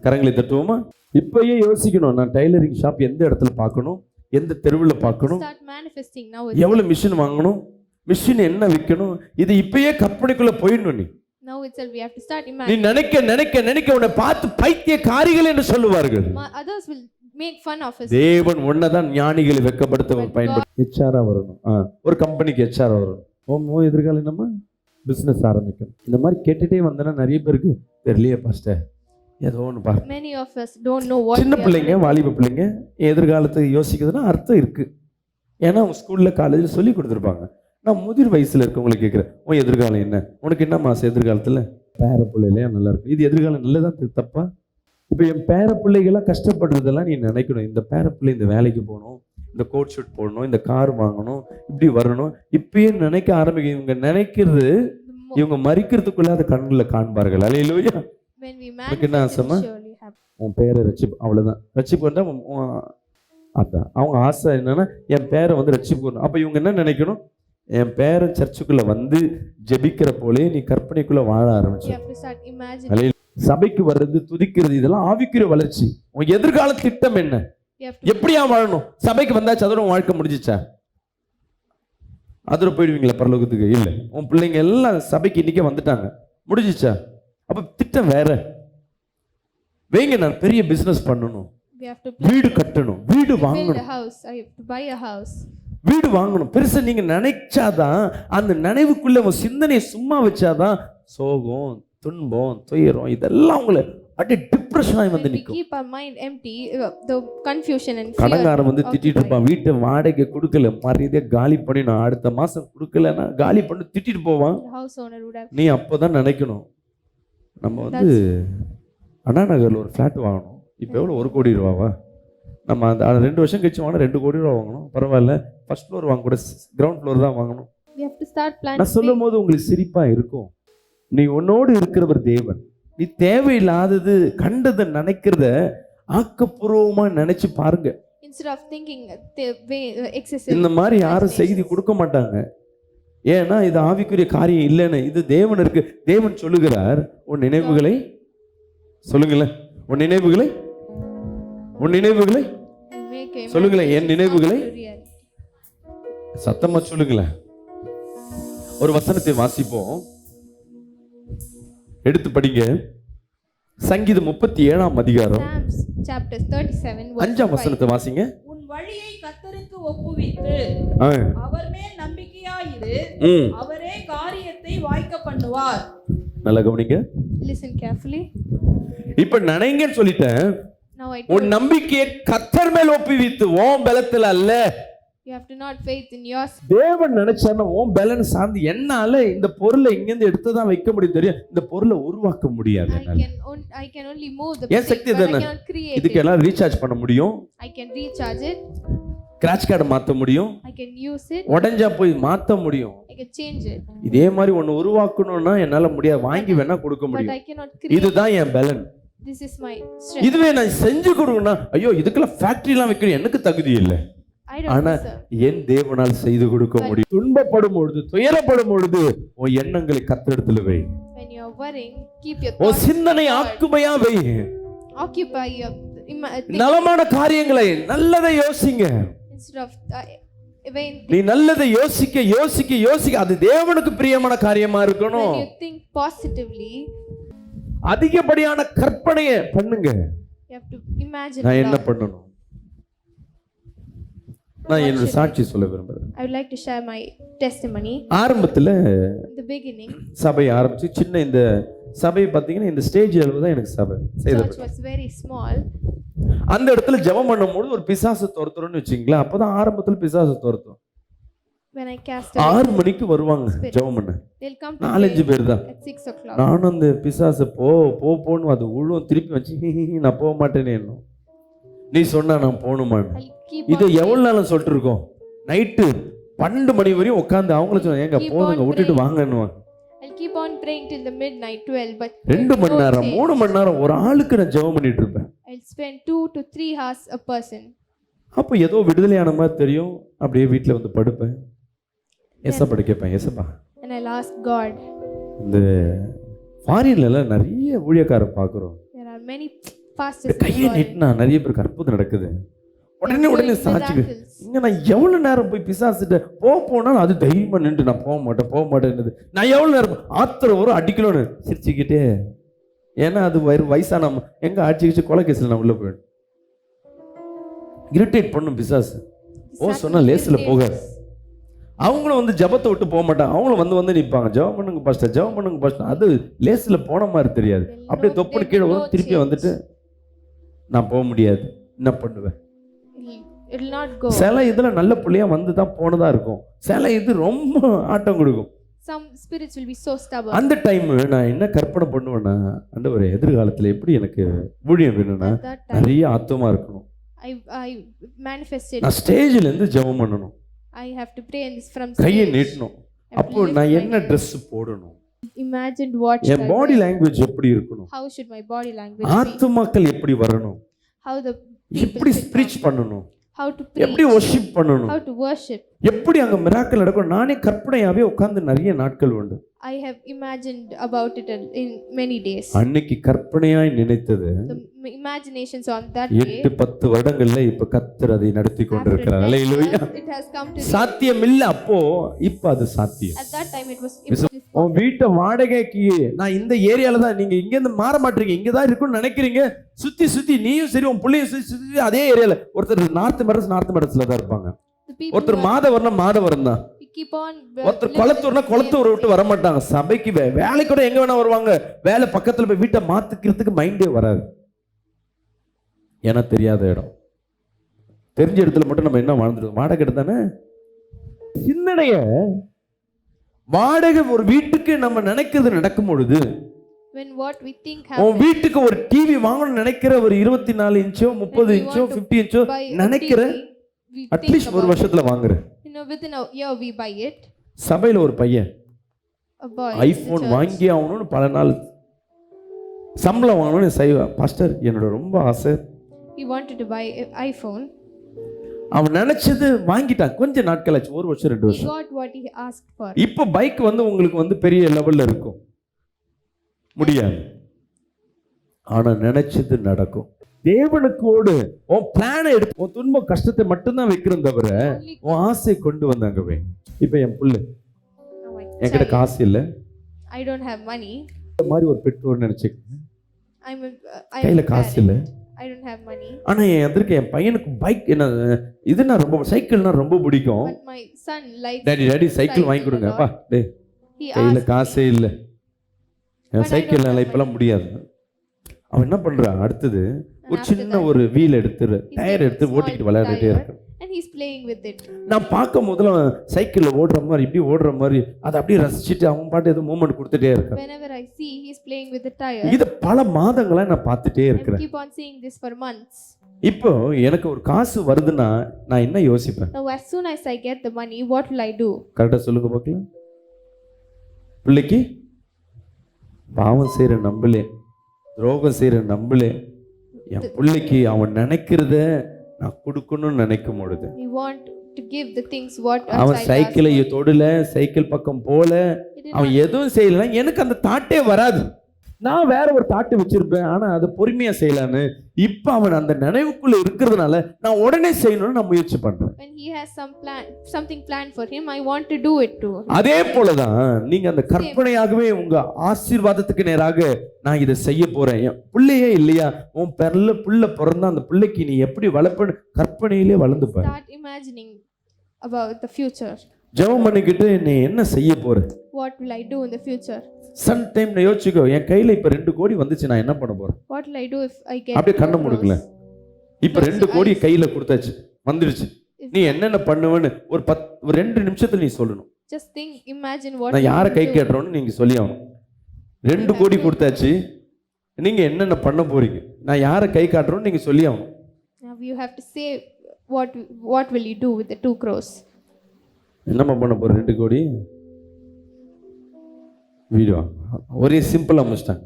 கரங்களை தட்டுவோமா? இப்பயே யோசிக்கணும், நான் டைலரிங் ஷாப் எந்த இடத்துல பார்க்கணும், எந்த தெருவில் பார்க்கணும், Start manifesting now. எவ்வளவு மிஷின் வாங்கணும், மிஷின் என்ன விற்கணும், இது இப்பயே கற்பனைக்குள்ள போயிடணும். Now itself we have to start நீ imagining. நினைக்க நினைக்க நினைக்க உன்னை பார்த்து பைத்தியக்காரிகள் என்று சொல்லுவார்கள். Others will make fun of us. தேவன் உன்னதான் ஞானிகளை வெட்கப்படுத்த பயன்படுத்த ஹெச்ஆரா வரணும். ஒரு கம்பெனிக்கு ஹெச்ஆரா வரணும். உன் எதிர்காலம் என்னம்மா? பிசினஸ் ஆரம்பிக்கணும். இந்த மாதிரி கேட்டுட்டே வந்தேன்னா நிறைய பேருக்கு தெரியலையே பாஸ்டர் ஏதோ ஒன்று பாரு. Many of us don't know what சின்ன we are பிள்ளைங்க வாலிப பிள்ளைங்க எதிர்காலத்தை யோசிக்கிறதுனா அர்த்தம் இருக்கு. ஏன்னா அவங்க ஸ்கூல்ல காலேஜில் சொல்லி கொடுத்துருப்பாங்க. நான் முதிர் வயசுல இருக்கவங்களை கேட்குறேன் உன் எதிர்காலம் என்ன, உனக்கு என்ன மாசம் எதிர்காலத்தில்? பேர பிள்ளைலையா நல்லா இருக்கும். இது எதிர்காலம் நல்லதான் தப்பா? இப்போ என் பேர பிள்ளைகள்லாம் கஷ்டப்படுறதெல்லாம் நீ நினைக்கணும். இந்த பேர பிள்ளை இந்த வேலைக்கு போகணும், இந்த கோட் ஷூட் போடணும், இந்த கார் வாங்கணும், இப்படி வரணும், இப்பயே நினைக்க ஆரம்பிக்க. இவங்க நினைக்கிறது இவங்க மறிக்கிறதுக்குள்ள அதை கண்ணில் காண்பார்கள். அல்லேலூயா. when we உனக்கு என்ன manifest, it ஆசைமா? will surely happen. உன் பேரை ரட்சிப்பு, அவ்வளோதான். ரட்சிப்பு வந்தா அதான் அவங்க ஆசை என்னன்னா என் பேரை வந்து ரட்சிப்பு வரணும். அப்போ இவங்க என்ன நினைக்கணும்? என் பேரை சர்ச்சுக்குள்ள வந்து ஜெபிக்கிற போலே நீ கற்பனைக்குள்ள வாழ You ஆரம்பிச்சு. have to start imagining. சபைக்கு வர்றது துதிக்கிறது இதெல்லாம் ஆவிக்குரிய வளர்ச்சி. உன் எதிர்கால திட்டம் என்ன? You have to எப்படியா வாழணும்? சபைக்கு வந்தாச்சு அதோட உன் வாழ்க்கை முடிஞ்சிச்சா? அதோட போயிடுவீங்களா பரலோகத்துக்கு? இல்லை. உன் பிள்ளைங்க எல்லாம் சபைக்கு இன்னைக்கே வந்துட்டாங்க, முடிஞ்சிச்சா? அப்ப திட்டம் வேற. வைங்க நான் பெரிய பிசினஸ் பண்ணணும், we have to வீடு கட்டணும், வீடு build வாங்கணும், a house. I have to buy a house. வீடு வாங்கணும். பெருசா நீங்க நினைச்சாதான் அந்த நினைவுக்குள்ள உன் சிந்தனையை சும்மா வச்சாதான் சோகம் துன்பம் துயரம் இதெல்லாம் உங்களை அப்படியே டிப்ரெஷன் ஆகி வந்து When we நிற்கும். keep our mind empty, the confusion and fear. கடங்காரன் வந்து திட்டிட்டு occupy. இருப்பான், வீட்டை வாடகை கொடுக்கல மரியாதையா காலி பண்ணி நான் அடுத்த மாசம் கொடுக்கலன்னா காலி பண்ணி திட்டிட்டு போவான். The house owner would have. நீ அப்போதான் நினைக்கணும் நம்ம வந்து அண்ணா நகர்ல ஒரு ஃப்ளாட் வாங்கணும். இப்போ எவ்வளோ 1 கோடி ரூபாவா? நம்ம அந்த 2 வருஷம் கழிச்சு வாங்கினா 2 கோடி ரூபா வாங்கணும். பரவாயில்ல, ஃபர்ஸ்ட் ஃப்ளோர் வாங்க கூட கிரவுண்ட் ஃப்ளோர் தான் வாங்கணும். We have to start planning. நான் சொல்லும் போது உங்களுக்கு சிரிப்பா இருக்கும். நீ உன்னோடு இருக்கிறவர் தேவன். நீ தேவையில்லாதது கண்டதை நினைக்கிறத ஆக்கப்பூர்வமா நினைச்சு பாருங்க. Instead of thinking the way excessive. இந்த மாதிரி யாரும் செய்தி கொடுக்க மாட்டாங்க. ஏன்னா இது ஆவிக்குரிய காரியம் இல்லைன்னு. இது தேவன் இருக்கு. தேவன் சொல்லுகிறார், உன் நினைவுகளை சொல்லுங்களேன், உன் நினைவுகளை Make a சொல்லுங்களேன், என் நினைவுகளை real. சத்தமா சொல்லுங்களேன். ஒரு வசனத்தை வாசிப்போம், எடுத்து படிங்க. சங்கீதம் 37ஆம் அதிகாரம் Psalms chapter 37 verse 5ஆம் 5. வசனத்தை வாசிங்க. உன் வழியை கர்த்தருக்கு ஒப்புவித்து ஆ. அவர் மேல் நம்பிக்கையாயிரு, ம். அவரே காரியத்தை வாய்க்க பண்ணுவார். நல்லா கவனிங்க. Listen carefully. இப்ப நினைங்கன்னு சொல்லிட்டேன். Now I உன் நம்பிக்கையை கர்த்தர் மேல் ஒப்புவித்து, உன் பலத்துல அல்ல. you have to not faith in yourself. தேவன் நினைச்சாருன்னா உன் பலன் சார்ந்து என்னால இந்த பொருளை இங்கிருந்து எடுத்துதான் வைக்க முடியும், தெரியும். இந்த பொருளை உருவாக்க முடியாது என்னால. I can only move the ஏன் சக்தி thing, but I தானே. cannot create இதுக்கு it. எல்லாம் ரீசார்ஜ் பண்ண முடியும், I can recharge it. கிராச் கார்டு மாத்த முடியும், I can use it. உடைஞ்சா போய் மாத்த முடியும். I can change it. இதே மாதிரி ஒண்ணு உருவாக்கணும்னா என்னால முடியாது, வாங்கி வேணா கொடுக்க But முடியும். I cannot create. இதுதான் என் பலன். This is my strength. இதுவே நான் செஞ்சு கொடுக்கணும்னா, ஐயோ இதுக்கெல்லாம் ஃபேக்டரி எல்லாம் வைக்கணும், எனக்கு தகுதி இல்லை. I don't ஆனா deserve. என் தேவனால் செய்து கொடுக்க முடியும். துன்பப்படும் பொழுது, துயரப்படும் பொழுது உன் எண்ணங்களை கர்த்தரிடத்தில் வை. When you are worrying, keep your உன் thoughts. சிந்தனை ஆக்குமையா வை. Occupy your think நலமான காரியங்களை, நல்லதை யோசிங்க. instead of when நீ நல்லதை யோசிக்க யோசிக்க யோசிக்க அது தேவனுக்கு பிரியமான காரியமா இருக்கணும். you think positively, அதிகப்படியான கற்பனையை பண்ணுங்க. you have to imagine. நான் என்ன God. பண்ணணும்? நான் என்னோட சாட்சி சொல்ல விரும்புறேன். I would like to share my testimony. ஆரம்பத்துல In the beginning, சபை ஆரம்பிச்சு, சின்ன இந்த சபை பார்த்தீங்கன்னா இந்த ஸ்டேஜ் அளவு தான் எனக்கு சபை church செய்தது. was very small. அந்த இடத்துல ஜெபம் பண்ணும்போது ஒரு பிசாசு துரத்துறோம்னு வச்சுங்களேன். அப்பதான் ஆரம்பத்துல பிசாசு துரத்தும். When I cast out, 6 மணிக்கு வருவாங்க ஜெபம் பண்ண. they'll come to 4-5 பேர் தான். at 6 o'clock. நானும் அந்த பிசாசு போன்னு அது உழுவும், திருப்பி வச்சு நான் போக மாட்டேன்னு என்னும். நீ சொன்னா நான் போகணுமான்னு. I'll keep இதை on எவ்வளவு நாளும் சொல்லிட்டு இருக்கோம். நைட்டு 12 மணி வரையும் உட்காந்து அவங்கள சொன்ன, ஏங்க Keep போதுங்க on விட்டுட்டு praying. வாங்கன்னுவாங்க. I'll keep on praying till the midnight 12, but 2 money no நேரம் change. 3 மணி நேரம் ஒரு ஆளுக்கு நான் ஜெபம் பண்ணிட்டு இருப்பேன். I'll spend 2 to 3 hours a person. அப்போ ஏதோ விடுதலையான மாதிரி தெரியும். அப்படியே வீட்டில் வந்து படுப்பேன். ஏசப்பா கேட்பேன், ஏசப்பா And I'll ask God. இந்த ஃபாரின்ல எல்லாம் நிறைய ஊழியக்காரர் பார்க்குறோம். There are many pastors in கையை God. நீட்டினா நிறைய பேருக்கு அற்புதம் நடக்குது. உடனே சாட்சிக்கு இங்க நான் எவ்வளவு நேரம் போய் பிசாசிட்ட போனாலும் அது தைரியமா நின்று நான் போக மாட்டேன்னு. நான் எவ்வளவு நேரம் ஆத்திரம் வரும் அடிக்கணும்னு சிரிச்சுக்கிட்டே. ஏன்னா அது வயசான எங்க அடிச்சுக்கிச்சு கொலை கேஸ்ல நான் உள்ள போயிடும். இரிட்டேட் பண்ணும் பிசாசு. சொன்னா லேசில் போகாது. அவங்களும் வந்து ஜபத்தை விட்டு போக மாட்டாங்க. அவங்களும் வந்து நிற்பாங்க, ஜெபம் பண்ணுங்க பாஸ்டர். அது லேசில் போன மாதிரி தெரியாது. அப்படியே தொப்புன்னு கீழே வரும், திருப்பி வந்துட்டு நான் போக முடியாது, என்ன பண்ணுவேன். It will not go. சில இதுல நல்ல பிள்ளையா வந்து தான் போனதா இருக்கும். சில இது ரொம்ப ஆட்டம் கொடுக்கும். Some spirits will be so stubborn. அந்த டைம் நான் என்ன கற்பனை பண்ணுவேன்னா, ஆண்டவரே எதிர்காலத்துல எப்படி எனக்கு ஊழியம் வேணும்னா At that time, நிறைய ஆத்மா இருக்கணும். I manifested. நான் ஸ்டேஜ்ல இருந்து ஜெபம் பண்ணணும். I have to pray from கையை stage. நீட்டணும். அப்போ நான் என்ன ட்ரெஸ் போடணும், Imagined what N should I body wear? Language எப்படி இருக்கணும், How should my body language be? ஆத்துமாக்கள் எப்படி வரணும், How the people எப்படி should ஸ்பீச் come. பண்ணணும், How to எப்படி preach. வொர்ஷிப் பண்ணணும், How to worship. எப்படி அங்க மிராக்கிள் நடக்கும். நானே கற்பனையாவே உட்கார்ந்து நிறைய நாட்கள் உண்டு. I have imagined about it in many days. அன்னைக்கு கற்பனையாய் நினைத்தது The imaginations on that 8-10 வருடங்கள்ல இப்ப கர்த்தர் அதை நடத்தி after கொண்டிருக்கிறார். 10 அல்லேலூயா. years, it has come to சாத்தியம் இல்ல அப்போ, இப்ப அது சாத்தியம். at that time it was உன் வீட்டை வாடகைக்கு நான் இந்த ஏரியால தான், நீங்க இங்க இருந்து மாற மாட்டீங்க, இங்க தான் இருக்கும்னு நினைக்கிறீங்க. சுத்தி நீயும் சரி உன் பிள்ளையும் சுத்தி அதே ஏரியால. ஒருத்தர் நார்த் மெட்ராஸ்ல தான் இருப்பாங்க. the people ஒருத்தர் மாதவரம் தான். we keep on ஒருத்தர் குளத்தூரை விட்டு வர மாட்டாங்க. சபைக்கு வேலைக்கு கூட எங்க வேணா வருவாங்க. வேலை பக்கத்துல போய் வீட்டை மாத்திக்கிறதுக்கு மைண்டே வராது. ஏன்னா தெரியாத இடம். தெரிஞ்ச இடத்துல மட்டும் நம்ம என்ன வாழ்ந்துருக்கோம், வாடகை இடம் தானே. சிந்தனைய வாடகை ஒரு வீட்டுக்கு நம்ம நினைக்கிறது நடக்கும் பொழுது, when what we think உன் happens. வீட்டுக்கு ஒரு டிவி வாங்கணும்னு நினைக்கிற, ஒரு 24 இன்ச்சோ 30 இன்ச்சோ 50 இன்ச்சோ Buy a நினைக்கிற, TV, we think அட்லீஸ்ட் ஒரு about வருஷத்துல வாங்குற. it. Within a year we buy it. சபையில ஒரு பையன் A boy. ஐபோன் வாங்கி ஆகணும்னு பல நாள் சம்பளம் வாங்கணும்னு செய்வேன். பாஸ்டர் என்னோட ரொம்ப ஆசை He wanted to buy an iPhone. அவன் நினைச்சது வாங்கிட்டான். கொஞ்ச நாட்கள் ஆச்சு, 1 வருஷம் 2 He வருஷம். got what he asked for. இப்போ பைக் வந்து உங்களுக்கு வந்து பெரிய லெவல்ல இருக்கும் முடியாது, ஆனா நினைச்சது நடக்கும். தேவனுக்கோடு உன் பிளானை எடுத்து உன் துன்பம் கஷ்டத்தை மட்டும்தான் வைக்கிறோம் தவிர Only உன் ஆசை கொண்டு வந்தாங்க வை. இப்போ என் புள்ள now I என்கிட்ட child. காசு இல்லை, I don't have money. இந்த மாதிரி ஒரு பெற்றோர் நினைச்சுக்க, I'm கையில a காசு parent. இல்லை, I don't have money. ஆனா என் எதிர்க்க என் பையனுக்கு பைக் என்ன இதுனா ரொம்ப சைக்கிள்னா ரொம்ப பிடிக்கும். But my son likes. Daddy cycle வாங்கி கொடுங்க. அப்பா டேய் He கையில asked காசே me. இல்லை, என் But I cycle don't have இப்பெல்லாம் முடியாது. அவன் என்ன பண்றான், அடுத்தது And ஒரு after சின்ன that, ஒரு வீல் எடுத்து he's டயர் taking எடுத்து small ஓட்டிட்டு விளையாடிட்டே tire இருக்கான். and he's playing with it. நான் பார்க்கும் போதுல சைக்கிள்ல ஓடுற மாதிரி இப்படி ஓடுற மாதிரி அதை அப்படியே ரசிச்சுட்டு அவன் பாட்டு ஏதோ மூவ்மெண்ட் கொடுத்துட்டே இருக்கான். Whenever I see he's playing with the tire, இது பல மாதங்களா நான் பார்த்துட்டே I இருக்கிறேன். keep on seeing this for months. இப்போ எனக்கு ஒரு காசு வருதுன்னா நான் என்ன யோசிப்பேன்? Now as soon as I get the money, what will I do? கரெக்டா சொல்லுங்க பார்க்கலாம். பிள்ளைக்கு பாவம் செய்யற நம்பலே, துரோகம் செய்யற நம்பலே, என் பிள்ளைக்கு அவன் நினைக்கிறத நான் கொடுக்கணும்னு நினைக்கும் பொழுது We want to give the things what a அவன் child சைக்கிளை asks for. தொடல, சைக்கிள் பக்கம் போல, He did அவன் எதுவும் செய்யல, எனக்கு அந்த தாட்டே வராது. நான் வேற ஒரு தாட்டு வச்சிருப்பேன், ஆனா அது பொறுமையா செய்யலான்னு. இப்ப அவன் அந்த நினைவுக்குள்ள இருக்கிறதுனால நான் உடனே செய்யணும்னு நான் முயற்சி பண்றேன். When he has something planned for him, I want to do it too. அதே போலதான் நீங்க அந்த கற்பனையாகவே உங்க ஆசீர்வாதத்துக்கு நேராக நான் இதை செய்ய போறேன். என் பிள்ளையே இல்லையா, உன் புள்ள பிறந்தா அந்த பிள்ளைக்கு நீ எப்படி வளர்ப்பன்னு கற்பனையிலே வளர்ந்துப்ப. Start imagining about the future. ஜெபம் பண்ணிக்கிட்டு நீ என்ன செய்ய போற, What will I do in the future? Some time யோசிச்சுக்கோ, என் கையில இப்ப 2 கோடி வந்துச்சு, நான் என்ன பண்ண போறேன்? What will I do if I get அப்படியே 2 கண்ணை crores? முடுக்கல, இப்ப 2 கோடி கையில கொடுத்தாச்சு, வந்துடுச்சு, If- நீ என்னென்ன பண்ணுவேன்னு ஒரு 2 நிமிஷத்துல நீ சொல்லணும். Just think, imagine what நான் you யாரை will கை do. கேட்டுறோன்னு நீங்க சொல்லி ஆகணும். 2 கோடி கொடுத்தாச்சு, நீங்க என்னென்ன பண்ண போறீங்க, நான் யாரை கை காட்டுறோன்னு நீங்க சொல்லி ஆகணும். Now you have to say what will you do with the 2 crores? என்னம்மா பண்ண போற 2 கோடி? வீடியோ ஒரே சிம்பிளா முடிச்சிட்டாங்க.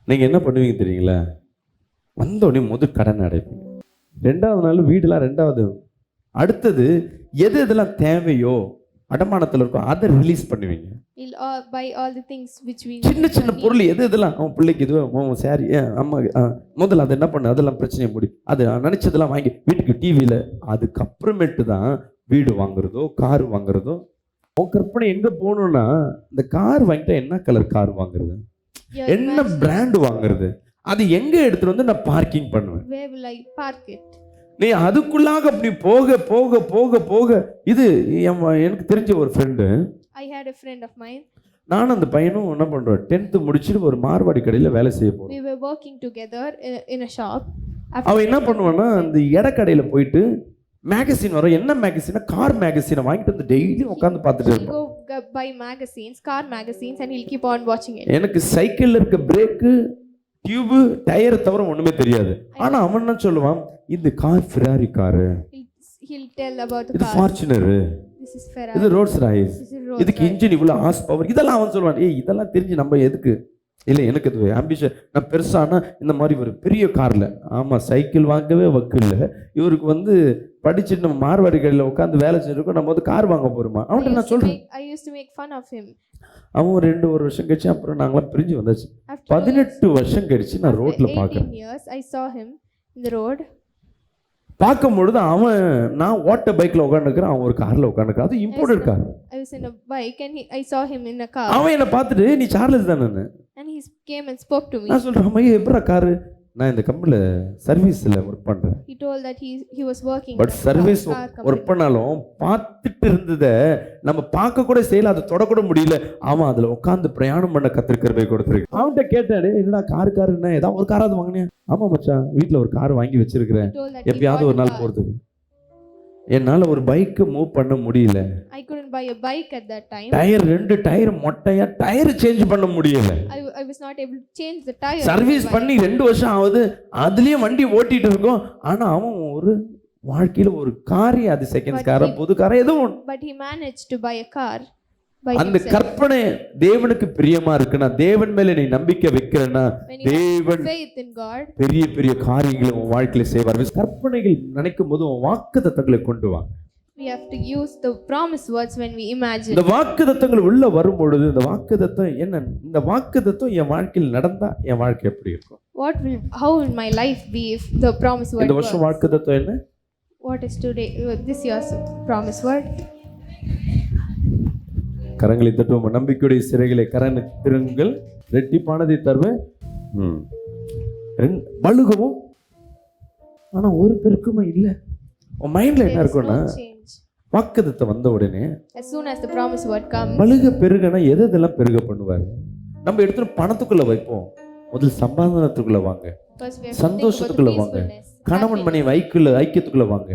நீங்க என்ன பண்ணுவீங்க தெரியுங்களா? வந்த உடனே முதல் கடன் அடைப்பீங்க, 2வது நாள் வீடுலாம் 2வது, அடுத்தது எது எதெல்லாம் தேவையோ அடமானத்தில் இருக்கும் அதை ரிலீஸ் பண்ணுவீங்க. We'll buy all the things which we சின்ன சின்ன பொருள் எது எதெல்லாம் அவன் பிள்ளைக்கு இதுவே அவன் சாரி அம்மா முதல்ல அதை என்ன பண்ணு, அதெல்லாம் பிரச்சனையை முடி, அது நினைச்சதெல்லாம் வாங்கி வீட்டுக்கு டிவியில், அதுக்கப்புறமேட்டு தான் வீடு வாங்குறதோ கார் வாங்குறதோ. உன் கற்பனை எங்க போகணும்னா, இந்த கார் வாங்கிட்டா என்ன கலர் கார் வாங்குறது, Your என்ன imagine- பிராண்ட் வாங்குறது, அது எங்க எடுத்துட்டு வந்து நான் பார்க்கிங் பண்ணுவேன். where will I park it? நீ அதுக்குள்ளாக அப்படி போக போக போக போக இது எனக்கு தெரிஞ்ச ஒரு friend, I had a friend of mine. நானும் அந்த பையனும் என்ன பண்றோம், 10th முடிச்சுட்டு ஒரு மார்வாடி கடையில் வேலை செய்ய போறோம். We were working together in a shop. அவன் என்ன பண்ணுவான்னா, அந்த இடக்கடையில் போயிட்டு மேகசின் வரும், என்ன மேகசினா கார் மேகசினை வாங்கிட்டு வந்து டெய்லி உட்காந்து பார்த்துட்டு He'll இருப்போம். go buy magazines, car magazines, and he'll keep on watching it. எனக்கு சைக்கிள்ல இருக்க பிரேக்கு டியூபு டயரை தவிர ஒண்ணுமே தெரியாது. ஆனா அவன் என்ன சொல்லுவான், இந்த car Ferrari car, He'll tell about the இது car. ஃபார்ச்சுனரு, This is இது Ferrari. Rolls Royce, This is Rolls இதுக்கு Royce. இன்ஜின் இவ்வளவு ஹார்ஸ் பவர், இதெல்லாம் அவன் சொல்லுவான். ஏய் இதெல்லாம் தெரிஞ்சு நம்ம எதுக்கு, இல்லை எனக்கு இது ஆம்பிஷன், நான் பெருசானா இந்த மாதிரி ஒரு பெரிய கார்ல, ஆமா சைக்கிள் வாங்கவே வக்கில்ல, இவருக்கு வந்து படிச்சுட்டு நம்ம மார்வாடி கடையில் உட்காந்து வேலை செஞ்சிருக்கோம், நம்ம வந்து கார் வாங்க போறோமா. அவன்கிட்ட நான் சொல்றேன், I used to make fun of him. அவன் ஒரு 2 வருஷம் கழிச்சு அப்புறம் நாங்களாம் பிரிஞ்சு வந்தாச்சு. After 18 வருஷம் கழிச்சு நான் ரோட்ல 18 பார்க்கறேன். years, I saw him in the road. பார்க்கும் பொழுது அவன், நான் ஓட்ட பைக்ல உட்காந்துருக்கிறேன், அவன் ஒரு கார்ல உட்காந்துருக்கான், அது imported car. I was in a bike and I saw him in a car. அவன் என்ன பார்த்துட்டு நீ சார்லஸ் தானே, And he came and spoke to me. நான் சொல்றேன், அம்மா எப்படா காரு, நான் இந்த கம்பெனில சர்வீஸ்ல ஒர்க் பண்றேன். He told that he was working but in a service car company. Work பண்ணாலும் பார்த்துட்டு இருந்ததை நம்ம பார்க்க கூட செய்யல, அதை தொடக்கூட முடியல. அவன் அதுல உட்காந்து பிரயாணம் பண்ண கத்திருக்கிறதை கொடுத்துருக்கு. அவன்கிட்ட கேட்டாரு, என்னடா காருன்னா ஏதாவது ஒரு காராவது வாங்கினேன். ஆமா மச்சான், வீட்டுல ஒரு கார் வாங்கி வச்சிருக்கிறேன், He told that he எப்பயாவது bought ஒரு a நாள் car. போறதுக்கு. என்னால ஒரு பைக் மூவ் பண்ண முடியல, I couldn't buy a bike at that time. Tyre 2 tyre மொட்டையா, டயர் சேஞ்ச் பண்ண முடியல. I was not able to change the tire. Service பண்ணி 2 வருஷம் ஆகுது, அதுலயும் வண்டி ஓட்டிட்டு இருக்கோம். ஆனா அவன் ஒரு வாழ்க்கையில ஒரு காரி, அது செகண்ட் காரா புது காரா ஏதோ ஒன்று. But he managed to buy a car. by அந்த himself. கற்பனை தேவனுக்கு பிரியமா இருக்குன்னா, தேவன் மேல நீ நம்பிக்கை வைக்கிறன்னா, When you தேவன் have faith in God, பெரிய பெரிய காரியங்களை உன் வாழ்க்கையில செய்வார். கற்பனைகள் நினைக்கும் போது உன் வாக்குத்தத்தங்களை கொண்டு வா. we have to use the promise words when we imagine. இந்த வாக்குத்தத்தங்கள் உள்ள வரும் பொழுது இந்த வாக்குத்தத்தம் என்ன, இந்த வாக்குத்தத்தம் என் வாழ்க்கையில் நடந்தா என் வாழ்க்கை எப்படி இருக்கும்? How will my life be if the promise word இந்த வருஷம் works? வாக்குத்தத்தம் என்ன? What is today this year's promise word? கரங்களை தட்டுவோம். நம்பிக்கையுடைய சிறைகளை கரனுக்கு திருங்கள், ரெட்டிப்பானதை தருவேன், பழுகவும். ஆனா ஒரு பெருக்குமே இல்ல. உன் மைண்ட்ல என்ன There is இருக்கும்னா, no change. வாக்குத்தத்தம் வந்த உடனே As soon as the promise word comes, பழுக பெருகனா எதெல்லாம் பெருக பண்ணுவாரு? நம்ம எடுத்துட்டு பணத்துக்குள்ள வைப்போம். முதல் சம்பாதனத்துக்குள்ள வாங்க, first we have to think about the சந்தோஷத்துக்குள்ள வாங்க, peacefulness, கணவன் மணி ஐக்கியத்துக்குள்ள வாங்க,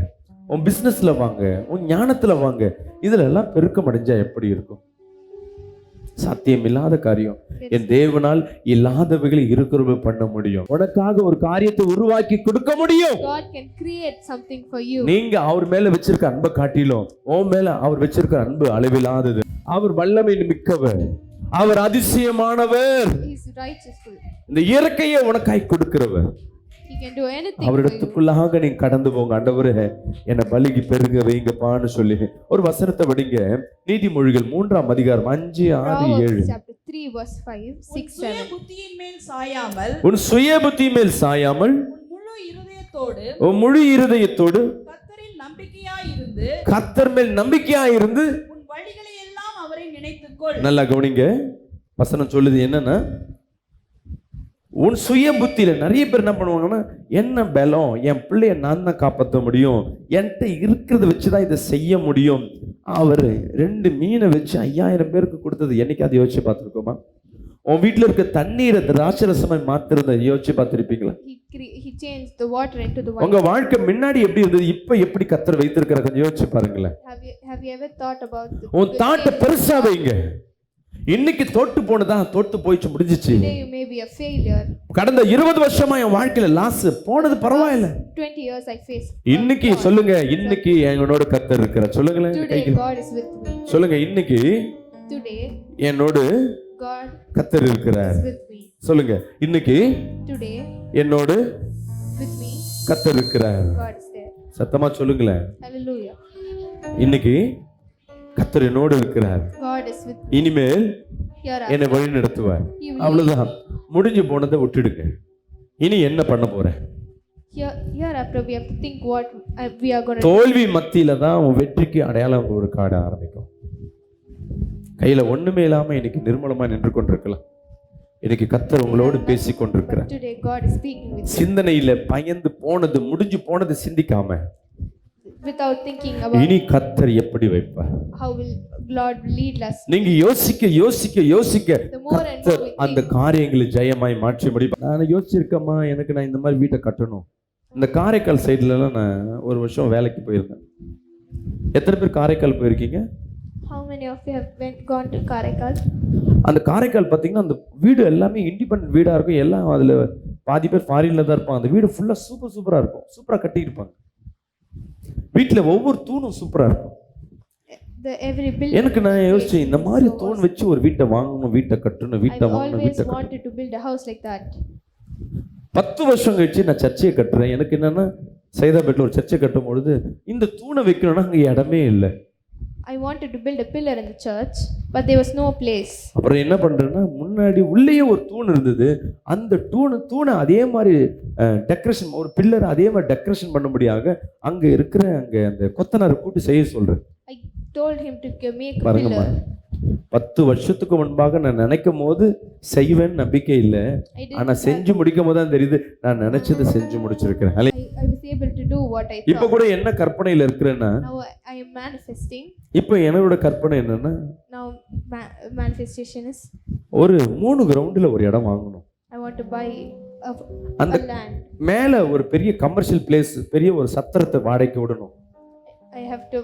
உன் பிசினஸ்ல வாங்க, உன் ஞானத்துல வாங்க. இதுல எல்லாம் பெருக்கம் அடைஞ்சா எப்படி இருக்கும்? சாத்தியம் இல்லாத காரியம். என் தேவனால் இல்லாதவைகளை இருக்கிறவர்கள் பண்ண முடியும். உனக்காக ஒரு காரியத்தை உருவாக்கி கொடுக்க முடியும். God can create something for you. நீங்க அவர் மேல வச்சிருக்க அன்பை காட்டிலும் உன் மேல அவர் வச்சிருக்க அன்பு அளவில்லாதது. அவர் வல்லமை மிக்கவர், அவர் அதிசயமானவர், He is righteousful. இந்த இயற்கையை உனக்காய் கொடுக்கிறவர். He can do anything for you. அவரிடத்துக்குள்ளாக நீங்க கடந்து போங்க. ஆண்டவரே என்னை பலுகி பெருக வைங்கப்பான்னு சொல்லி ஒரு வசனத்தை படிங்க. நீதிமொழிகள் 3ஆம் அதிகாரம் 5, 6, 7. Proverbs chapter 3 verse 5, 6, 7. புத்தியின் மேல் சாயாமல் உன் சுய புத்தி மேல் சாயாமல் உன் முழு இருதயத்தோடு கர்த்தரில் நம்பிக்கையாய் இருந்து கர்த்தர் மேல் நம்பிக்கையாய் இருந்து உன் வழிகளை எல்லாம் அவரை நினைத்துக்கொள். நல்லா கவனிங்க. வசனம் சொல்லுது என்னன்னா, உன் சுய புத்தியில நிறைய பேர் என்ன பண்ணுவாங்கன்னா, என்ன பலம், என் பிள்ளைய நான் தான் காப்பாற்ற முடியும், என்கிட்ட இருக்கிறத வச்சுதான் இதை செய்ய முடியும். அவர் 2 மீனை வச்சு 5000 பேருக்கு கொடுத்தது என்னைக்காவது யோசிச்சு பார்த்துருக்கோமா? உன் வீட்டுல இருக்க தண்ணீரை திராட்சரசமாய் மாத்துறத யோசிச்சு பார்த்திருப்பீங்களா? He changed the water into the wine. உங்க வாழ்க்கை முன்னாடி எப்படி இருந்தது, இப்ப எப்படி கர்த்தர் வைத்திருக்கிற கொஞ்சம் யோசிச்சு பாருங்களேன். Have you ever thought about உன் தாட்டை பெருசா வைங்க. இன்னைக்கு தோட்டு போனதா, தோட்டு போயிச்சு, முடிஞ்சிச்சு. today you may be a failure. கடந்த 20 வருஷமா என் வாழ்க்கையில லாஸ் போனது பரவாயில்ல. 20 years I faced. இன்னைக்கு சொல்லுங்க, இன்னைக்கு என்னோட கர்த்தர் இருக்கிறார். சொல்லுங்களேன், Today God is with me. சொல்லுங்க, இன்னைக்கு Today என்னோட God கர்த்தர் இருக்கிறார். is with me. சொல்லுங்க, இன்னைக்கு Today என்னோட with me கர்த்தர் இருக்கிறார். God is there. சத்தமா சொல்லுங்களேன், Hallelujah. இன்னைக்கு கர்த்தர் என்னோட இருக்கிறார். God is with me. இனிமேல் Hereafter என்னை வழி நடத்துவார். He will அவ்வளவுதான், முடிஞ்சு போனதை விட்டுடுங்க. இனி என்ன பண்ண போறேன்? hereafter we have to think what we are going to தோல்வி மத்தியில தான் உன் வெற்றிக்கு அடையாளம் ஒரு காட ஆரம்பிக்கும். கையில ஒண்ணுமே இல்லாம இன்னைக்கு நிர்மலமா நின்று கொண்டிருக்கலாம். இன்னைக்கு கர்த்தர் உங்களோடு பேசி கொண்டிருக்கிறார். Today God is speaking with you சிந்தனையில பயந்து போனது, முடிஞ்சு போனது சிந்திக்காம without thinking about இனி கர்த்தர் எப்படி வைப்பார். how will Lord lead us. நீங்க யோசிக்க யோசிக்க யோசிக்க The more and more கர்த்தர் we அந்த காரியங்களை ஜெயமாய் மாற்றி முடிப்பார். நான் யோசிச்சிருக்கேம்மா, எனக்கு நான் இந்த மாதிரி வீட்டை கட்டணும். இந்த காரைக்கால் சைடுல எல்லாம் நான் ஒரு வருஷம் வேலைக்கு போயிருந்தேன். எத்தனை பேர் காரைக்கால் போயிருக்கீங்க? How many of you have gone to Karaikal? அந்த காரைக்கால் பார்த்தீங்கன்னா அந்த வீடு எல்லாமே இண்டிபெண்டன்ட் வீடா இருக்கும். எல்லாம் அதுல பாதி பேர் ஃபாரின்ல தான் இருப்பாங்க. அந்த வீடு ஃபுல்லா சூப்பரா இருக்கும். சூப்பரா கட்டியிருப்பாங்க. வீட்டுல ஒவ்வொரு தூணும் சூப்பரா இருக்கும். Every building. எனக்கு நான் யோசிச்சேன், இந்த மாதிரி தூண் வச்சு ஒரு வீட்டை வாங்கணும், வீட்டை கட்டணும், வீட்டை I வாங்கணும், always வீட்டை wanted to build a house like that. 10 வருஷம் கழிச்சு நான் சர்ச்சையை கட்டுறேன். எனக்கு என்னன்னா, சைதாபேட்டில் ஒரு சர்ச்சை கட்டும் பொழுது இந்த தூணை வைக்கணும்னா அங்கே இடமே இல்லை. I wanted to build a pillar in the church, but there was no place. அப்புறம் என்ன பண்றேன்னா, முன்னாடி உள்ளேயே ஒரு தூண் இருந்தது. அந்த தூணை அதே மாதிரி டெக்கரேஷன், ஒரு பில்லர் அதே மாதிரி டெக்கரேஷன் பண்ணும்படியாக அங்க இருக்கிற அந்த கொத்தனாரை கூட்டி செய்ய சொல்றேன். I told him to make a பாருங்கம்மா, pillar. 10 வருஷத்துக்கு முன்பாக நான் நினைக்கும் போது செய்வேன்னு நம்பிக்கை இல்லை. I didn't ஆனா செஞ்சு முடிக்கும் போது தான் தெரியுது நான் நினைச்சதை செஞ்சு முடிச்சிருக்கிறேன். I was able to do what I இப்ப thought. கூட என்ன கற்பனையில இருக்கிறேன்னா, Now I am manifesting. இப்ப என்னோட கற்பனை என்னன்னா, Now manifestation is ஒரு 3 கிரவுண்டுல ஒரு இடம் வாங்கணும். I want to buy அந்த a land. மேல ஒரு பெரிய கமர்ஷியல் பிளேஸ், பெரிய ஒரு சத்திரத்தை வாடகைக்கு விடணும். I have to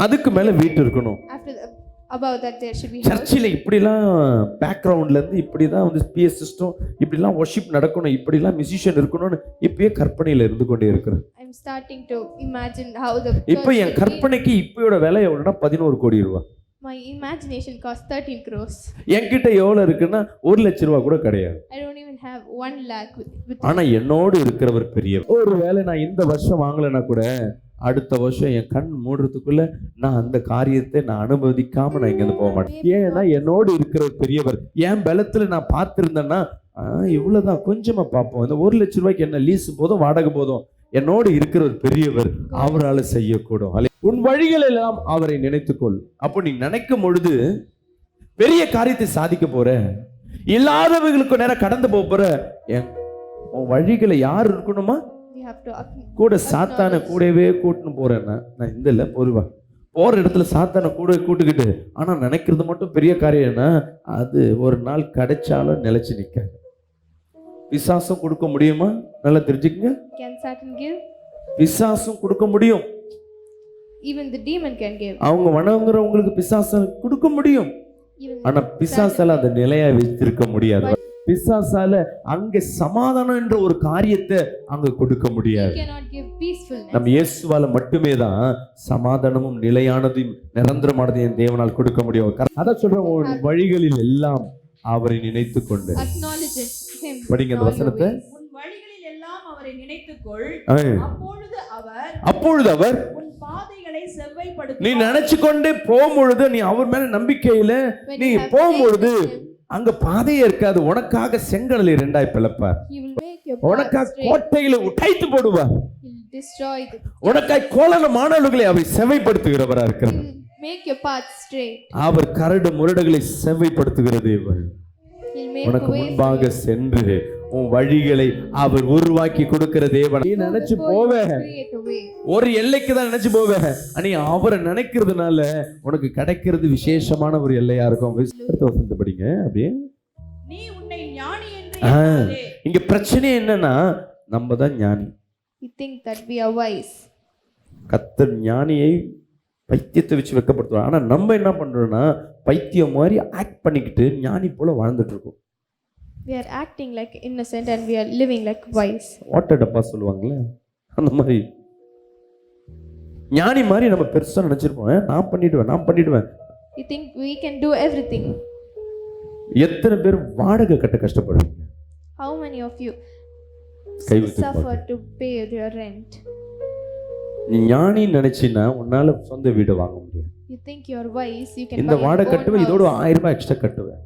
அதுக்கு மேல வீட்டு இருக்கணும். above that there should be house. சர்ச்சில் இப்படிலாம் பேக்ரவுண்ட்ல இருந்து இப்படிதான் வந்து பிஎஸ் சிஸ்டம், இப்படிலாம் வொர்ஷிப் நடக்கணும், இப்படிலாம் மியூசிஷியன் இருக்கணும்னு இப்பயே கற்பனையில இருந்து கொண்டே இருக்கிறேன். I'm starting to imagine how the இப்போ என் கற்பனைக்கு இப்பயோட விலை எவ்வளோனா 11 கோடி ரூபாய். my My imagination costs 13 crores. என்கிட்ட எவ்வளவு இருக்குன்னா 1,00,000 கூட கிடையாது. I don't even have 1 lakh with ஆனா என்னோடு இருக்கிறவர் பெரியவர். ஒருவேளை நான் இந்த வருஷம் வாங்கலைன்னா கூட அடுத்த வருஷம் என் கண் மூடுறதுக்குள்ள நான் அந்த காரியத்தை நான் அனுமதிக்காம நான் இங்கிருந்து போக மாட்டேன். ஏன்னா என்னோடு இருக்கிறவர் பெரியவர். என் பலத்துல நான் பார்த்திருந்தேன்னா இவ்வளவுதான், கொஞ்சமா பார்ப்போம். இந்த 1,00,000 என்ன லீஸ் போதும், வாடகை போதும். என்னோடு இருக்கிறவர் பெரியவர், அவரால் செய்யக்கூடும். உன் வழிகள் எல்லாம் அவரை நினைத்துக்கொள். அப்போ நீ நினைக்கும் பொழுது பெரிய காரியத்தை சாதிக்க போற. இல்லாதவர்களுக்கு நேரம் கடந்து போற. உன் வழிகளை யார் இருக்கணுமா? we have to கூட சாத்தான கூடவே கூட்டுன்னு போறேன்னா நான் இந்த இல்லை பொதுவா போற இடத்துல சாத்தான கூட கூட்டுக்கிட்டு ஆனா நினைக்கிறது மட்டும் பெரிய காரியம்னா அது ஒரு நாள் கிடைச்சாலும் நிலைச்சு நிற்காது. விசுவாசம் கொடுக்க முடியுமா? நல்லா தெரிஞ்சுக்கங்க. can Satan give? விசுவாசம் கொடுக்க முடியும். Even the demon can give. அவங்க வணங்குறவங்களுக்கு பிசாசம் கொடுக்க முடியும். Even ஆனா பிசாசால அந்த நிலையா வைத்திருக்க முடியாது. பிசாசால அங்க சமாதானம் என்ற ஒரு காரியத்தை அங்க கொடுக்க முடியாது. he cannot give peacefulness. நம்ம இயேசுவால மட்டுமே தான் சமாதானமும் நிலையானதையும் நிரந்தரமானதையும் தேவனால் கொடுக்க முடியும். அதான் சொல்றேன், உன் வழிகளில் எல்லாம் அவரை நினைத்துக் கொண்டு. Acknowledge him. படிங்க அந்த வசனத்தை. உன் வழிகளில் எல்லாம் அவரை நினைத்துக்கொள், அப்பொழுது அவர் உன் பாதைகளை செவ்வைப்படுத்துவார். நீ நினைச்சு கொண்டே போகும்பொழுது, நீ அவர் மேல நம்பிக்கையில நீ போகும்பொழுது அங்க பாதையே இருக்காது. உனக்காக செங்கடலை இரண்டாய் பிளப்பார். He will make your உனக்காக கோட்டைகளை உடைத்து போடுவார். He will destroy the. உனக்காக கோலமானவர்களை அவர் செவைப்படுத்துகிறவரா இருக்கிறார். He will make your path straight. அவர் கரடு முரடுகளை செவைப்படுத்துகிற தேவன். He will make உனக்கு a way. முன்பாக சென்று உன் வழிகளை அவர் உருவாக்கி கொடுக்கிற தேவன். நீ நினைச்சு போவே Create a way. ஒரு எல்லைக்கு தான் நினைச்சு போவே. நீ அவரை நினைக்கிறதுனால உனக்கு கிடைக்கிறது விசேஷமான ஒரு எல்லையா இருக்கும். வசனத்தை படிங்க அப்படியே. நீ உன்னை ஞானி என்று எண்ணாதே. இங்க பிரச்சனை என்னன்னா நம்ம தான் ஞானி. We think that we are wise. கர்த்தர் ஞானியை பைத்தியத்தை வச்சு வெட்கப்படுத்துவார். ஆனா நம்ம என்ன பண்றோம்னா பைத்தியம் மாதிரி ஆக்ட் பண்ணிக்கிட்டு ஞானி போல வாழ்ந்துட்டு இருக்கோம். We are acting like innocent and we are living like wise. Water டப்பா சொல்லுவாங்களே அந்த மாதிரி ஞானி மாதிரி நம்ம பெருசா நினைச்சிருப்போம். நான் பண்ணிடுவேன். We think we can do everything. எத்தனை பேர் வாடகை கட்ட கஷ்டப்படுறீங்க? How many of you கை வைத்து suffer to pay your rent? நீ ஞானி நினைச்சினா உன்னால சொந்த வீடு வாங்க முடியும். You think you are wise, you can இந்த buy your வாடகை own கட்டுவேன், இதோட house. 1000 ரூபாய் எக்ஸ்ட்ரா கட்டுவேன்.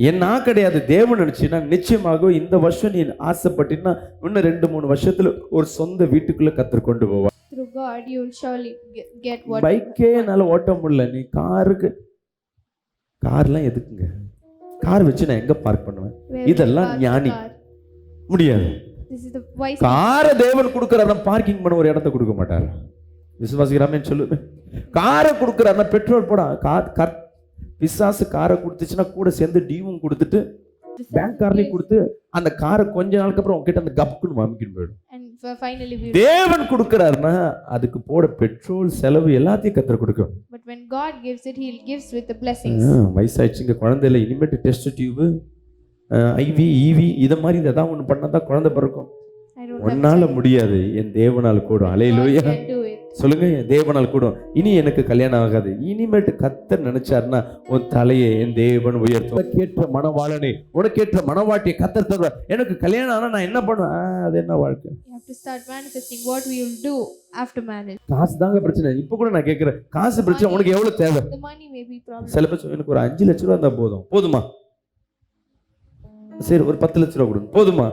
என்ன கிடையாது. தேவன் நினைச்சினா நிச்சயமாக இந்த வருஷம் நீ ஆசைப்பட்டினா இன்னும் 2-3 வருஷத்துல ஒரு சொந்த வீட்டுக்குள்ள கத்தர் கொண்டு போவா. Through God you will surely get what. பைக்கே என்னால ஓட்ட முடியல. நீ கார்லாம் எதுக்குங்க? கார் வச்சு நான் எங்க பார்க் பண்ணுவேன்? Where will இதெல்லாம் you park ஞானி the car? முடியாது. This is the wise. காரை தேவன் கொடுக்கறாருன்னா பார்க்கிங் பண்ண ஒரு இடத்த கொடுக்க மாட்டார். விசுவாசிக்கிறாமேன்னு சொல்லுங்க. காரை கொடுக்கறாருன்னா பெட்ரோல் போட பிசாசு காரை கொடுத்துச்சுன்னா கூட சேர்ந்து டியூவும் கொடுத்துட்டு பேங்க் கார்லையும் கொடுத்து அந்த காரை கொஞ்ச நாளுக்கு அப்புறம் உங்ககிட்ட அந்த கப்புன்னு வாங்கிட்டு போயிடும். And finally we. தேவன் கொடுக்கறாருன்னா அதுக்கு போட பெட்ரோல் செலவு எல்லாத்தையும் கத்தர் கொடுக்கும். But when God gives it, He gives with the blessings. வயசாயிடுச்சுங்க, குழந்தையில இனிமேட்டு டெஸ்ட் டியூபு ஐவி ஈவி இதை மாதிரி இதான் ஒன்று பண்ணாதான் குழந்தை பிறக்கும். I don't ஒன்னால முடியாது, என் தேவனால் கூடும். அல்லேலூயா can do it. சொல்லுங்க, என் தேவனால் கூடும். இனி எனக்கு கல்யாணம் ஆகாது. இனிமேட்டு கத்தர் நினைச்சாருன்னா உன் தலையை என் தேவன் உயர்த்தும். உனக்கேற்ற மனவாளனே, உனக்கேற்ற மனவாட்டியை கத்தர் தருவார். எனக்கு கல்யாணம் ஆனா நான் என்ன பண்ணுவேன்? அது என்ன வாழ்க்கை? You have to start manifesting what we will do after marriage. காசு தாங்க பிரச்சனை. இப்ப கூட நான் கேட்கிறேன், காசு பிரச்சனை உனக்கு எவ்வளவு தேவை? The money may be problem. சில பேர் எனக்கு ஒரு 5 லட்ச ரூபா இருந்தா போதுமா? சரி ஒரு 10 லட்ச ரூபா கொடுங்க, போதுமா?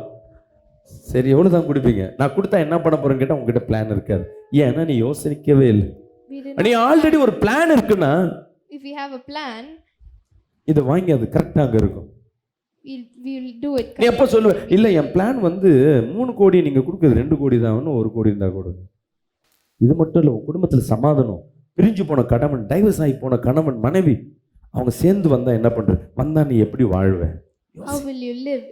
சரி எவ்வளவுதான் கொடுப்பீங்க? நான் கொடுத்தா என்ன பண்ண போறேன்னு கேட்டா உங்ககிட்ட பிளான் இருக்காது. ஏன்னா நீ யோசிக்கவே இல்லை. We did நீ ஆல்ரெடி ஒரு பிளான் இருக்குன்னா if we have a plan, இதை வாங்கி அது கரெக்டா அங்க இருக்கும். we will do it. நீ எப்ப சொல்லுவ, இல்ல என் பிளான் 3 கோடி, நீங்க கொடுக்குறது 2 கோடி தான், 1 கோடி இருந்தா கொடுங்க. இது மட்டும் இல்லை, உன் குடும்பத்துல சமாதானம், பிரிஞ்சு போன கணவன், டைவர்ஸ் ஆகி போன கணவன் மனைவி அவங்க சேர்ந்து வந்தா என்ன பண்றது? வந்தா நீ எப்படி வாழ்வ? How will you live?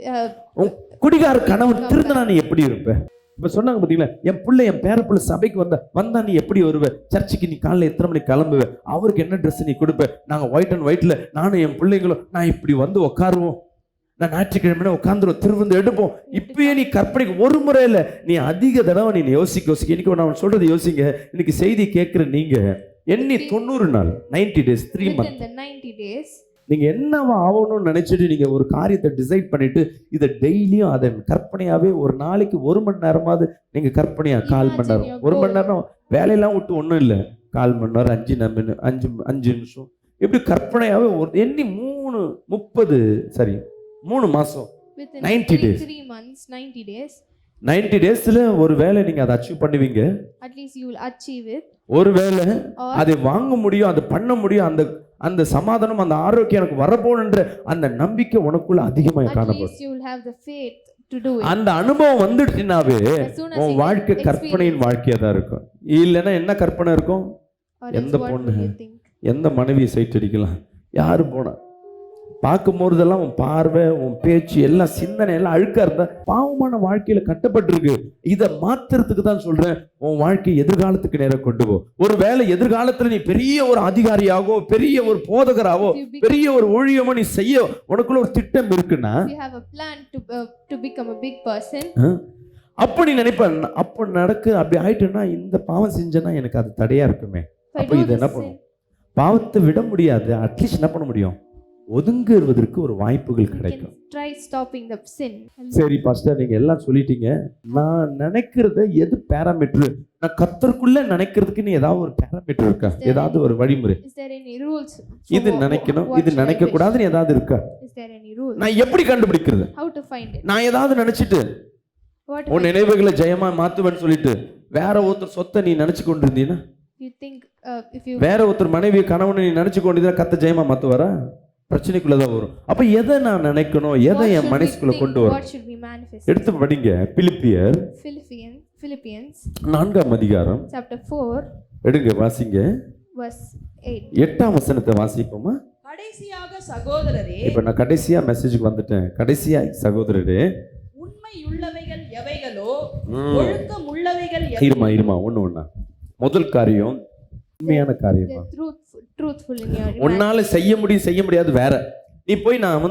உன் குடிகார கணவன் திருந்தனா நீ எப்படி இருப்ப? இப்ப சொன்னாங்க பாத்தீங்களா, என் பிள்ளை என் பேர பிள்ளை சபைக்கு வந்தா நீ எப்படி வருவ? சர்ச்சுக்கு நீ காலைல எத்தனை மணிக்கு கிளம்புவ? அவருக்கு என்ன ட்ரெஸ் நீ கொடுப்ப? நாங்க ஒயிட் அண்ட் ஒயிட்ல நானும் என் பிள்ளைங்களும் நான் இப்படி வந்து உட்காருவோம், நான் ஞாயிற்றுக்கிழமை உட்காந்துருவோம், திருவிந்து எடுப்போம். இப்பயே நீ கற்பனைக்கு ஒரு முறையில நீ அதிக தடவை நீ யோசிக்க இன்னைக்கு நான் சொல்றது யோசிங்க. இன்னைக்கு செய்தி கேட்கிற நீங்க எண்ணி 90 நாள் 90 days 3 months within the 90 days. நீங்க என்னவா ஆகணும்னு நினைச்சிட்டு நீங்க ஒரு காரியத்தை டிசைட் பண்ணிட்டு இதை டெய்லியும் அதை கற்பனையாவே ஒரு நாளைக்கு 1 மணி நேரமாவது நீங்க கற்பனையா 1/4 மணி நேரம் 1 மணி நேரம் வேலையெல்லாம் விட்டு ஒன்றும் இல்லை 1/4 மணி நேரம் 5 நிமிஷம் இப்படி கற்பனையாவே எண்ணி 3 மாசம் Within 90 days. 3 months, 90 days, 90 டேஸ்ல ஒரு வேலை நீங்க அதை அச்சீவ் பண்ணுவீங்க. at least you will achieve it. ஒரு வேலை Or அதை வாங்க முடியும், அதை பண்ண முடியும், அந்த சமாதானம், அந்த ஆரோக்கியம் எனக்கு வரப்போன்ற அந்த நம்பிக்கை உனக்குள்ள அதிகமாக at காணப்படும். least you will have the faith to do it. அந்த அனுபவம் வந்துட்டுனாவே As soon as உன் you வாழ்க்கை get கற்பனையின் experience, வாழ்க்கையா தான் இருக்கும். இல்லைன்னா என்ன கற்பனை இருக்கும்? or எந்த else what பொண்ணு? will you think? எந்த மனைவியை சைட் அடிக்கலாம்? யாரு போனா? பார்க்கும்போதெல்லாம் உன் பார்வை, உன் பேச்சு, எல்லாம் சிந்தனை எல்லாம் அழுக்கா இருந்தா பாவமான வாழ்க்கையில கட்டப்பட்டிருக்கு. இதை மாத்துறதுக்கு தான் சொல்றேன், உன் வாழ்க்கை எதிர்காலத்துக்கு நேரம் கொண்டு போ. ஒரு வேலை எதிர்காலத்துல நீ பெரிய ஒரு அதிகாரியாகவோ, பெரிய ஒரு போதகராவோ, If you become- பெரிய ஒரு ஊழியமோ நீ செய்ய உனக்குள்ள ஒரு திட்டம் இருக்குன்னா if you have a plan to become a big person, அப்ப நீ நினைப்ப, அப்ப அப்படி ஆயிட்டுன்னா இந்த பாவம் செஞ்சேன்னா எனக்கு அது தடையா இருக்குமே. if I அப்ப do இது என்ன this பண்ணும்? sin, பாவத்தை விட முடியாது, அட்லீஸ்ட் என்ன பண்ண முடியும்? ஒதுங்குவதற்கு ஒரு வாய்ப்புகள் you கிடைக்கும். can try stopping the sin. சரி பாஸ்டர், நீங்க எல்லாம் சொல்லிட்டீங்க, நான் நினைக்கிறத எது பேராமீட்டர்? நான் கர்த்தருக்குள்ள நினைக்கிறதுக்கு நீ ஏதாவது ஒரு பேராமீட்டர் இருக்கா? ஏதாவது ஒரு வழிமுறை? Is there any rules? இது for நினைக்கணும், what இது should I நினைக்க wish? கூடாதுன்னு ஏதாவது இருக்கா? Is there any rules? நான் எப்படி கண்டுபிடிக்கிறது? How to find it? நான் ஏதாவது நினைச்சிட்டு What if உன் நினைவுகளை ஜெயமா மாத்துவேன்னு சொல்லிட்டு வேற ஒருத்தர் சொத்தை நீ நினைச்சு கொண்டிருந்தீங்கன்னா, you think if you வேற ஒருத்தர் மனைவி கணவனை நீ நினைச்சு கொண்டிருந்தா கத்த ஜெயமா மாத்துவாரா? பிரச்சனைக்குள்ளதான் வரும். அப்ப எதை நான் நினைக்கணும், எதை what என் should we மனசுக்குள்ள think? கொண்டு வரும்? What should we manifest? எடுத்து படிங்க. பிலிப்பியர் Philippians 4ஆம் அதிகாரம் chapter 4 எடுங்க, வாசிங்க. verse 8. 8ஆம் வசனத்தை வாசிப்போமா? கடைசியாக சகோதரரே, இப்ப நான் கடைசியா மெசேஜுக்கு வந்துட்டேன். கடைசியா சகோதரரே, உண்மையுள்ளவைகள் எவைகளோ, ம். ஒழுக்கம் உள்ளவைகள் இருமா ஒண்ணா. முதல் காரியம் உண்மையான காரியமா? The truthful in your உன்னால செய்ய முடியாது வேற. நீ போய் நான்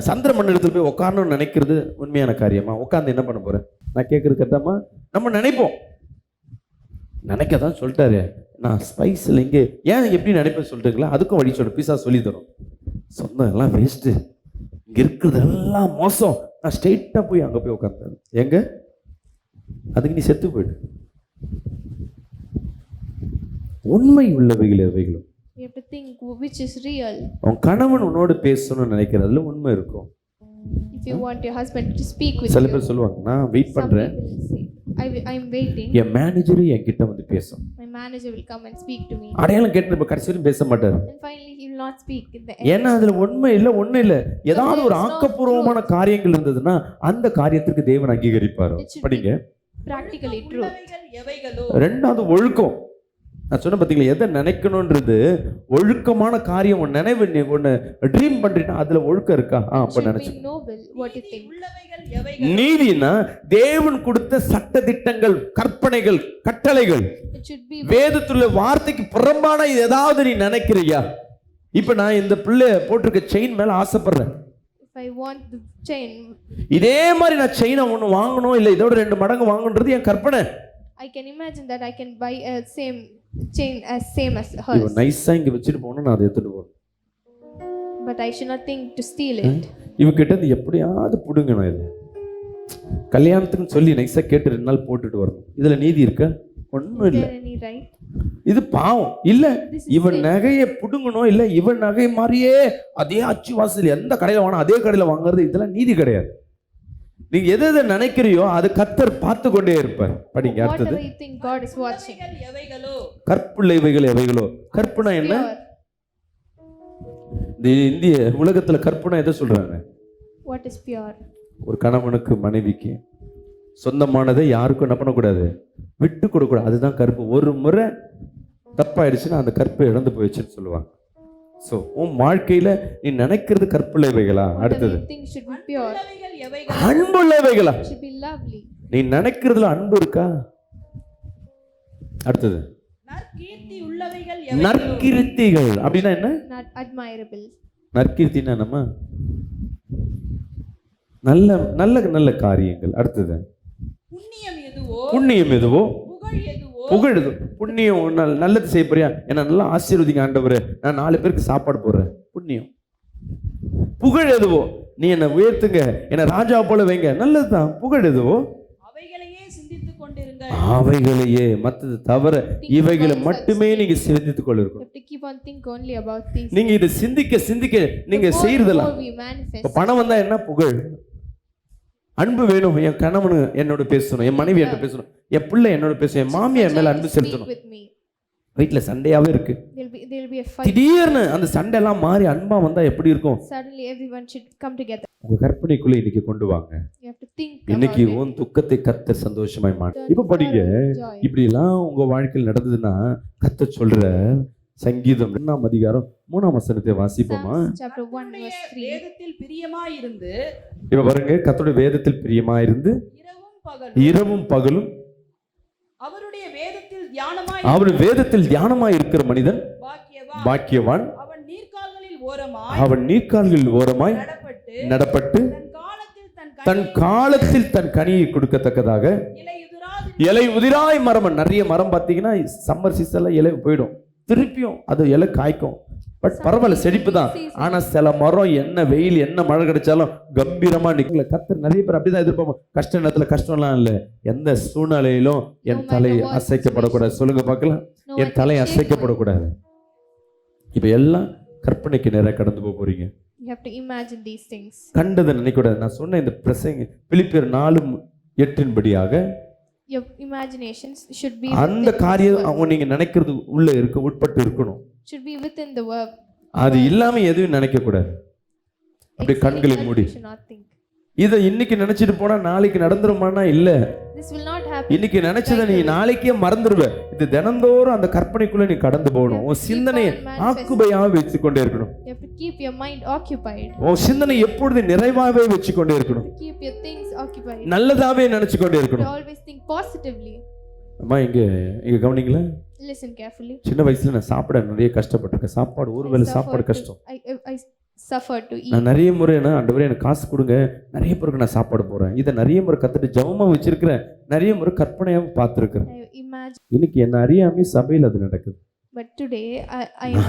சந்திர மண்டலத்தில் போய் உட்காரணும்னு நினைக்கிறது உண்மையான காரியமா? உட்கார்ந்து என்ன பண்ண போற? நான் கேட்கறது கரெக்டாமா? நம்ம நினைப்போம், நினைக்கதான் சொல்லிட்டாரு. நான் ஸ்பைஸ்ல இங்கே ஏன் எப்படி நினைப்பேன் சொல்லிட்டுங்களா? அதுக்கும் வழி சொல்ல பீஸா சொல்லி தரும். சொந்தம் எல்லாம் வேஸ்ட்டு, இங்க இருக்கிறது எல்லாம் மோசம், நான் ஸ்ட்ரெயிட்டா போய் அங்க போய் உட்கார்ந்தேன். எங்க அதுக்கு நீ செத்து போயிடு. உண்மை உள்ளவைகள் எவைகளும். you have to think which is real. உன் கணவன் உன்னோடு பேசணும்னு நினைக்கிறதுல உண்மை இருக்கும். If you want your husband to speak with சில you, பேர் சொல்லுவாங்க, நான் வெயிட் some பண்றேன், people say, I'm waiting, N manager என்கிட்ட வந்து பேசும். my manager will come and speak to me, அடையாளம் கேட்டு இப்ப கடைசி வரையும் பேச மாட்டாரு. and finally he will not speak in the end. ஏன்னா அதுல உண்மை இல்லை, ஒண்ணு இல்லை. ஏதாவது ஒரு ஆக்கப்பூர்வமான காரியங்கள் இருந்ததுன்னா அந்த காரியத்திற்கு தேவன் அங்கீகரிப்பாரு. படிங்க. Practically true. உள்ளவைகள் எவைகளோ, ரெண்டாவது ஒழுக்கம். நான் சொன்ன பார்த்தீங்களா, எதை நினைக்கணும்ன்றது ஒழுக்கமான காரியம். உன் நினைவு ஒன்று ட்ரீம் பண்றீன்னா அதுல ஒழுக்கம் இருக்கா? அப்ப Should நினைச்சு. be noble. What do you think? உள்ளவைகள் எவைகளோ, நீதினா தேவன் கொடுத்த சட்ட திட்டங்கள், கற்பனைகள், கட்டளைகள். It should be வேதத்துல வார்த்தைக்கு புறம்பான ஏதாவது நீ நினைக்கிறியா? இப்ப நான் இந்த பிள்ளை போட்டிருக்க செயின் மேல ஆசைப்படுறேன். if I want the chain, இதே மாதிரி நான் செயினை ஒன்று வாங்கணும், இல்லை இதோட 2 மடங்கு வாங்கணுன்றது என் கற்பனை. I can imagine that I can buy a same chain as இவன் hers, நைஸா இங்க வச்சுட்டு போகணும், நான் அதை எடுத்துட்டு போகணும். but I should not think to steal it. இவகிட்ட இருந்து எப்படியாவது புடுங்கணும். இது கல்யாணத்துக்குன்னு சொல்லி நைஸா கேட்டு 2 நாள் போட்டுட்டு வரணும். இதுல நீதி இருக்கா? ஒன்றும் Is இல்லை. there any right? இது பாவம் இல்ல. This is இவன் sin. நகையை புடுங்கணும், இல்ல இவன் நகை மாதிரியே அதே அச்சு வாசல் எந்த கடையில வாங்க அதே கடையில வாங்குறது, இதெல்லாம் நீதி கிடையாது. நீங்க எதை நினைக்கிறியோ அது கர்த்தர் பார்த்து கொண்டே இருப்பார். படிங்க அடுத்தது. Whatever you think, God is watching. உள்ளவைகள் எவைகளோ, கற்புள்ளவைகள் எவைகளோ. கற்புனா என்ன? Pure. இந்த இந்திய உலகத்துல கற்புனா எதை சொல்றாங்க? What is pure? ஒரு கணவனுக்கு மனைவிக்கு சொந்தமானதை யாருக்கும் என்ன பண்ணக்கூடாது, விட்டு கொடுக்கூடாது. அதுதான் கற்பு. ஒரு முறை தப்பாயிடுச்சுன்னா அந்த கற்பை இழந்து போயிடுச்சுன்னு சொல்லுவாங்க. ஸோ உன் வாழ்க்கையில நீ நினைக்கிறது கற்புள்ளவைகளா? Whatever அடுத்தது you think should be pure. உள்ளவைகள் எவைகளோ, அன்புள்ளவைகளா? Should be lovely. நீ நினைக்கிறதுல அன்பு இருக்கா? அடுத்தது நற்கீர்த்தி உள்ளவைகள் எவைகளோ, நற்கிருத்திகள். அப்படின்னா என்ன? Not admirable. நற்கீர்த்தினா நம்ம நல்ல நல்ல நல்ல காரியங்கள். அடுத்தது புண்ணியம் எதுவோ, புண்ணியம் எதுவோ, புகழ் எதுவோ புகழுது புண்ணியம் நல்லது செய்ய போறியா, என்ன நல்லா ஆசீர்வதிங்க ஆண்டவரே, நான் 4 பேருக்கு சாப்பாடு போடுறேன், புண்ணியம். புகழ் எதுவோ, நீ என்னை உயர்த்துங்க, என்னை ராஜா போல வைங்க, நல்லதுதான். புகழ் எதுவோ அவைகளையே சிந்தித்துக் கொண்டிருங்கள். அவைகளையே, மற்றது தவிர இவைகளை மட்டுமே நீங்க சிந்தித்துக் கொள்ள You இருக்கணும். have to keep on think only about these. நீங்க இதை சிந்திக்க சிந்திக்க நீங்க The more செய்யறதெல்லாம். we manifest. இப்ப பணம் வந்தா என்ன புகழ், அன்பு வேணும். என் கணவனு என்னோட பேசணும், என் மனைவி என்னோட பேசணும், என் பிள்ளை என்னோட பேசணும், என் மாமியார் மேல அன்பு Speak செலுத்தணும். with me. வீட்டுல சண்டையாவே இருக்கு, There'll be a fight. திடீர்னு அந்த சண்டை எல்லாம் மாறி அன்பா வந்தா எப்படி இருக்கும்? Suddenly everyone should come together. உங்க கற்பனைக்குள்ள இன்னைக்கு கொண்டு வாங்க. You have to think இன்னைக்கு about it. உன் துக்கத்தை கர்த்தர் சந்தோஷமாய் மாற்று. Turn இப்ப படிங்க, joy. இப்படி எல்லாம் உங்க வாழ்க்கையில் நடந்ததுன்னா கர்த்தர் சொல்ற சங்கீதம் 1ஆம் அதிகாரம் 3ஆம் வசனத்தை வாசிப்போமா? Psalms chapter 1 அவருடைய verse 3. வேதத்தில் பிரியமாயிருந்து இப்ப பாருங்க, கர்த்தருடைய வேதத்தில் பிரியமாயிருந்து இரவும் பகலும் இரவும் பகலும் அவருடைய வேதத்தில் தியானமாய் அவர் வேதத்தில் தியானமாய் இருக்கிற மனிதன் பாக்கியவான். பாக்கியவான். அவன் நீர்க்கால்களில் ஓரமாய் அவன் நீர்க்கால்களில் ஓரமாய் நடப்பட்டு நடப்பட்டு தன் காலத்தில் தன் கனியை கொடுக்கத்தக்கதாக இலையுதிராது இலை உதிராய் மரம். நிறைய மரம் பார்த்தீங்கன்னா சம்மர் சீசன்ல இலை போயிடும், திருப்பியும் அது இலை காய்க்கும். பட் பரவாயில்ல, செழிப்பு தான். ஆனா சில மரம் என்ன வெயில் என்ன மழை கிடைச்சாலும் கம்பீரமா நிக்கல. கர்த்தர் நிறைய பேர் அப்படிதான் எதிர்பார்ப்போம். கஷ்ட நேரத்துல கஷ்டம்லாம் இல்லை, எந்த சூழ்நிலையிலும் என் தலை அசைக்கப்படக்கூடாது. சொல்லுங்க பார்க்கலாம், என் தலை அசைக்கப்படக்கூடாது. இப்ப எல்லாம் கற்பனைக்கு நேரா கடந்து போக போறீங்க. You have to imagine these things. கண்டதை நினைக்கூடாது. நான் சொன்ன இந்த பிரசங்க பிலிப்பியர் 4:8 படியாக Your imaginations should be அந்த காரியம் அவங்க நீங்க நினைக்கிறது உள்ள இருக்க உட்பட்டு இருக்கணும். should be within the verb. அது இல்லாம எதுவும் நினைக்க கூடாது. அப்படி கண்களை மூடி You should not think. இதை இன்னைக்கு நினைச்சிட்டு போனா நாளைக்கு நடந்துருமானா இல்ல. This will not happen. இன்னைக்கு நினைச்சதை நீ நாளைக்கே மறந்துடுவ. இது தினந்தோறும் அந்த கற்பனைக்குள்ள நீ கடந்து போகணும். உன் சிந்தனையை ஆக்குபையாக வச்சுக்கொண்டே இருக்கணும். You have to keep your mind occupied. உன் சிந்தனை எப்பொழுது நிறைவாகவே வச்சுக்கொண்டே இருக்கணும். Keep your things occupied. நல்லதாவே நினைச்சு கொண்டே You இருக்கணும். always think positively. அம்மா இங்க கவனிங்களா, Listen carefully. சின்ன வயசுல நான் சாப்பிட நிறைய கஷ்டப்பட்டிருக்கேன். சாப்பாடு ஒருவேளை சாப்பாடு கஷ்டம். I suffer to eat. நான் நிறைய முறை ஆண்டவரே எனக்கு காசு கொடுங்க, நிறைய பேருக்கு நான் சாப்பாடு போறேன். இதை நிறைய முறை கத்துட்டு ஜெபமா வச்சிருக்கிறேன், நிறைய முறை கற்பனையாவும் பார்த்துருக்கிறேன். I imagine. இன்னைக்கு என்ன அறியாமே சபையில் அது நடக்குது. But today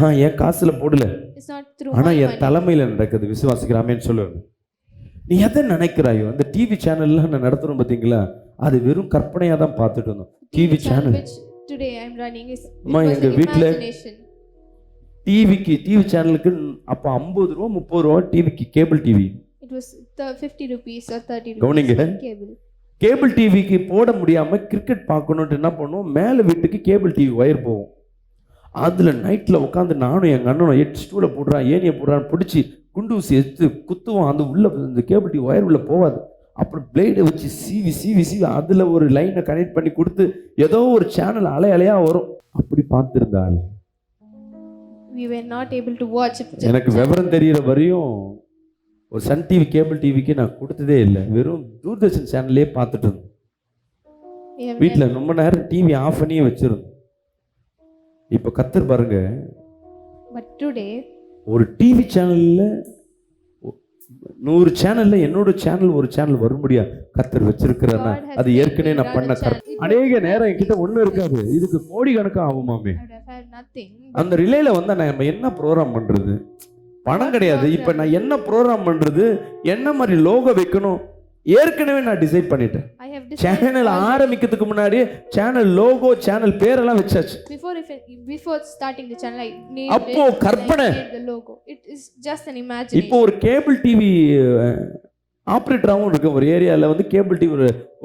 நான் என் காசுல போடல, it's not through ஆனா my என் money. தலைமையில நடக்குது. விசுவாசிக்கிறாமேன்னு சொல்லுவாங்க. நீ எதை நினைக்கிறாயோ அந்த டிவி சேனல்லாம் நான் நடத்துறோம் பார்த்தீங்களா, அது வெறும் கற்பனையா தான் பார்த்துட்டு இருந்தோம். TV channel which today I'm running is அம்மா, it was எங்க an வீட்ல imagination. டிவி சேனலுக்கு அப்போ 50 ரூபா 30 ரூபா டிவிக்கு cable TV. It was 50 rupees or 30 கவனிங்க. rupees for cable. கேபிள் டிவிக்கு போட முடியாம கிரிக்கெட் பார்க்கணுன்ட்டு என்ன பண்ணுவோம், மேலே வீட்டுக்கு கேபிள் டிவி ஒயர் போவோம். அதுல நைட்ல உட்காந்து நானும் எங்க அண்ணனும் 8 ஸ்டூலை போடுறான் ஏனியை போடுறான்னு பிடிச்சி குண்டு ஊசி எடுத்து குத்துவோம். அந்த உள்ள இந்த கேபிள் டிவி ஒயர் உள்ள போகாது. அப்புறம் பிளேடை வச்சு சீவி சீவி சீவி அதுல ஒரு லைனை கனெக்ட் பண்ணி கொடுத்து ஏதோ ஒரு சேனல் அலையா வரும். அப்படி பார்த்துருந்தாள். We were not able to watch it. எனக்கு விவரம் தெரிகிற வரையும் ஒரு சன் டிவி கேபிள் டிவிக்கு நான் கொடுத்ததே இல்லை. வெறும் தூர்தர்ஷன் சேனல்லே பார்த்துட்டு இருந்தேன். We have வீட்டில் ரொம்ப நேரம் டிவி ஆஃப் பண்ணியே வச்சிருந்தோம். இப்போ கத்தர் பாருங்க, But today ஒரு டிவி சேனல்ல 100 சேனல்ல என்னோட சேனல் ஒரு சேனல் வர முடியாது. கத்தர் வச்சிருக்கிறேன்னா அது ஏற்கனவே நான் பண்ண அநேக நேரம் என்கிட்ட ஒன்றும் இருக்காது, இதுக்கு கோடி கணக்காக ஆகுமாமே. I would have had nothing. அந்த ரிலேல வந்தா நம்ம என்ன ப்ரோக்ராம் பண்றது, பணம் கிடையாது. இப்போ நான் என்ன ப்ரோக்ராம் பண்றது, என்ன மாதிரி லோகோ வைக்கணும் ஏற்கனவே நான் டிசைட் பண்ணிட்டேன். I have decided சேனல் ஆரம்பிக்கிறதுக்கு முன்னாடி சேனல் லோகோ சேனல் பேரெல்லாம் வச்சாச்சு. before starting the channel I named அப்போ it, கற்பனை. I made the logo. It is just an imagination. இப்போ ஒரு கேபிள் டிவி ஆப்ரேட்டராகவும் இருக்கு. ஒரு ஏரியாவில் வந்து கேபிள் டிவி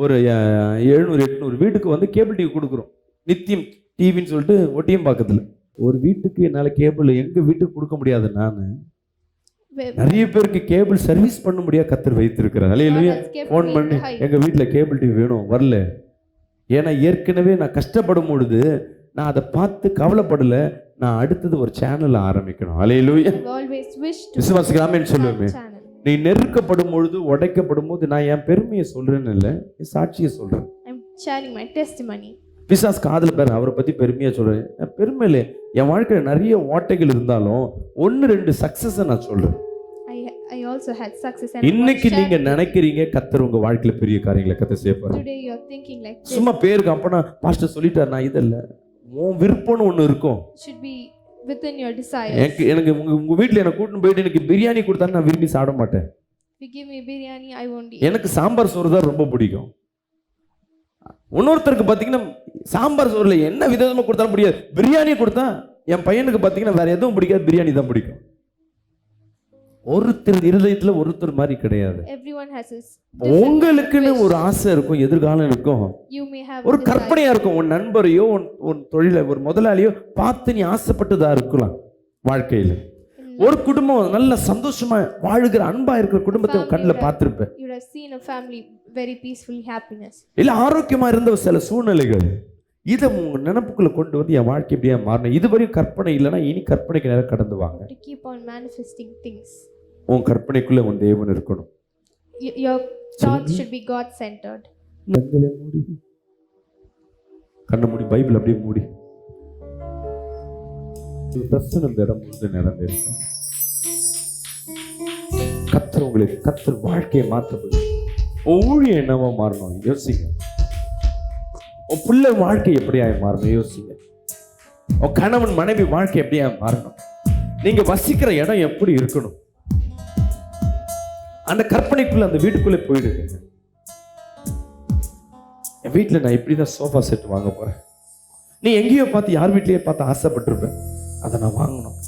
ஒரு 700-800 வீட்டுக்கு வந்து கேபிள் டிவி கொடுக்குறோம். நித்தியம் டிவின்னு சொல்லிட்டு ஒட்டியும் பக்கத்தில் ஒரு வீட்டுக்கு என்னால் கேபிள் எங்கள் வீட்டுக்கு கொடுக்க முடியாது. நான் நிறைய பேருக்கு கேபிள் சர்வீஸ் பண்ண முடியாது கத்தர் வைத்திருக்கிறேன். அல்லேலூயா. ஃபோன் பண்ணி எங்கள் வீட்டில் கேபிள் டிவி வேணும், வரல. ஏன்னா ஏற்கனவே நான் கஷ்டப்படும் பொழுது நான் அதை பார்த்து கவலைப்படலை. நான் அடுத்தது ஒரு சேனல் ஆரம்பிக்கணும். அல்லேலூயா. விசுவாசிக்கலாமேன்னு சொல்லுவேன். நீ நெருக்கப்படும் பொழுது உடைக்கப்படும் போது நான் என் பெருமையை சொல்றேன்னு இல்லை, என் சாட்சியை சொல்றேன். I'm sharing my testimony. பிசாஸ் காதல் பேர் அவரை பத்தி பெருமையா சொல்றேன். பெருமை இல்லை, என் வாழ்க்கையில் நிறைய ஓட்டைகள் இருந்தாலும் 1-2 சக்சஸை நான் சொல்றேன். I also had success and I இன்னைக்கு was நீங்க sharing. நினைக்கிறீங்க கர்த்தர் உங்க வாழ்க்கையில பெரிய காரியங்களை கத்த செய்ய போறார். Today you are thinking like this. சும்மா பேருக்கு அப்பனா பாஸ்டர் சொல்லிட்டார், நான் இதல்ல, உன் விருப்பம்னு ஒண்ணு இருக்கும். Should be within your desires. எனக்கு உங்க வீட்டுல என்ன கூட்டின்னு போயிட்டு எனக்கு பிரியாணி கொடுத்தாலும் நான் விரும்பி சாப்பிட மாட்டேன். If you give me biryani, I won't eat. எனக்கு சாம்பார் சோறு தான் ரொம்ப பிடிக்கும். இன்னொருத்தருக்கு பார்த்தீங்கன்னா சாம்பார் சோறுல என்ன விதமா கொடுத்தாலும் பிடிக்காது, பிரியாணி கொடுத்தா என் பையனுக்கு பார்த்தீங்கன்னா வேற எதுவும் பிடிக்காது, பிரியாணி தான் பிடிக்கும். ஒருத்தர் இருதயத்துல ஒருத்தர் மாதிரி கிடையாது. Everyone has his உங்களுக்குன்னு ஒரு ஆசை இருக்கும், எதிர்காலம் இருக்கும், you may have ஒரு a desire. கற்பனையா இருக்கும். உன் நண்பரையோ உன் தொழில ஒரு முதலாளியோ பார்த்து நீ ஆசைப்பட்டுதா இருக்கலாம். வாழ்க்கையில ஒரு குடும்பம் நல்ல சந்தோஷமா வாழுகிற அன்பா இருக்கிற குடும்பத்தை கண்ணில் பார்த்திருப்பேன். You would have seen a family very peacefully happiness. இல்ல ஆரோக்கியமா இருந்த சில சூழ்நிலைகள் இதை உங்க நினைப்புக்குள்ள கொண்டு வந்து என் வாழ்க்கை எப்படியா மாறணும். இதுவரையும் கற்பனை இல்லைன்னா இனி கற்பனைக்கு நேரம் கடந்து வாங்க. To keep on manifesting things. உன் கற்பனைக்குள்ள உன் தேவன் இருக்கணும். Your thoughts should be God centered. கண்களை மூடி, கண்ணை மூடி, பைபிள் அப்படியே மூடி. பிரச்சனை இந்த இடம் முழுது நடந்திருக்கு. கர்த்தர் உங்களுக்கு கர்த்தர் வாழ்க்கையை மாற்றப்படும். ஊழியம் என்னவா மாறணும் யோசிங்க. உன் பிள்ளை வாழ்க்கை எப்படியா மாறணும் யோசிங்க. உன் கணவன் மனைவி வாழ்க்கை எப்படியா மாறணும். நீங்க வசிக்கிற இடம் எப்படி இருக்கணும். அந்த கற்பனைக்குள்ள அந்த வீட்டுக்குள்ளே போயிடுங்க. என் வீட்டில் நான் இப்படி தான் சோஃபா செட் வாங்க போறேன். நீ எங்கேயோ பார்த்து யார் வீட்லயே பார்த்து ஆசைப்பட்டிருப்பேன், அதை நான் வாங்கணும்.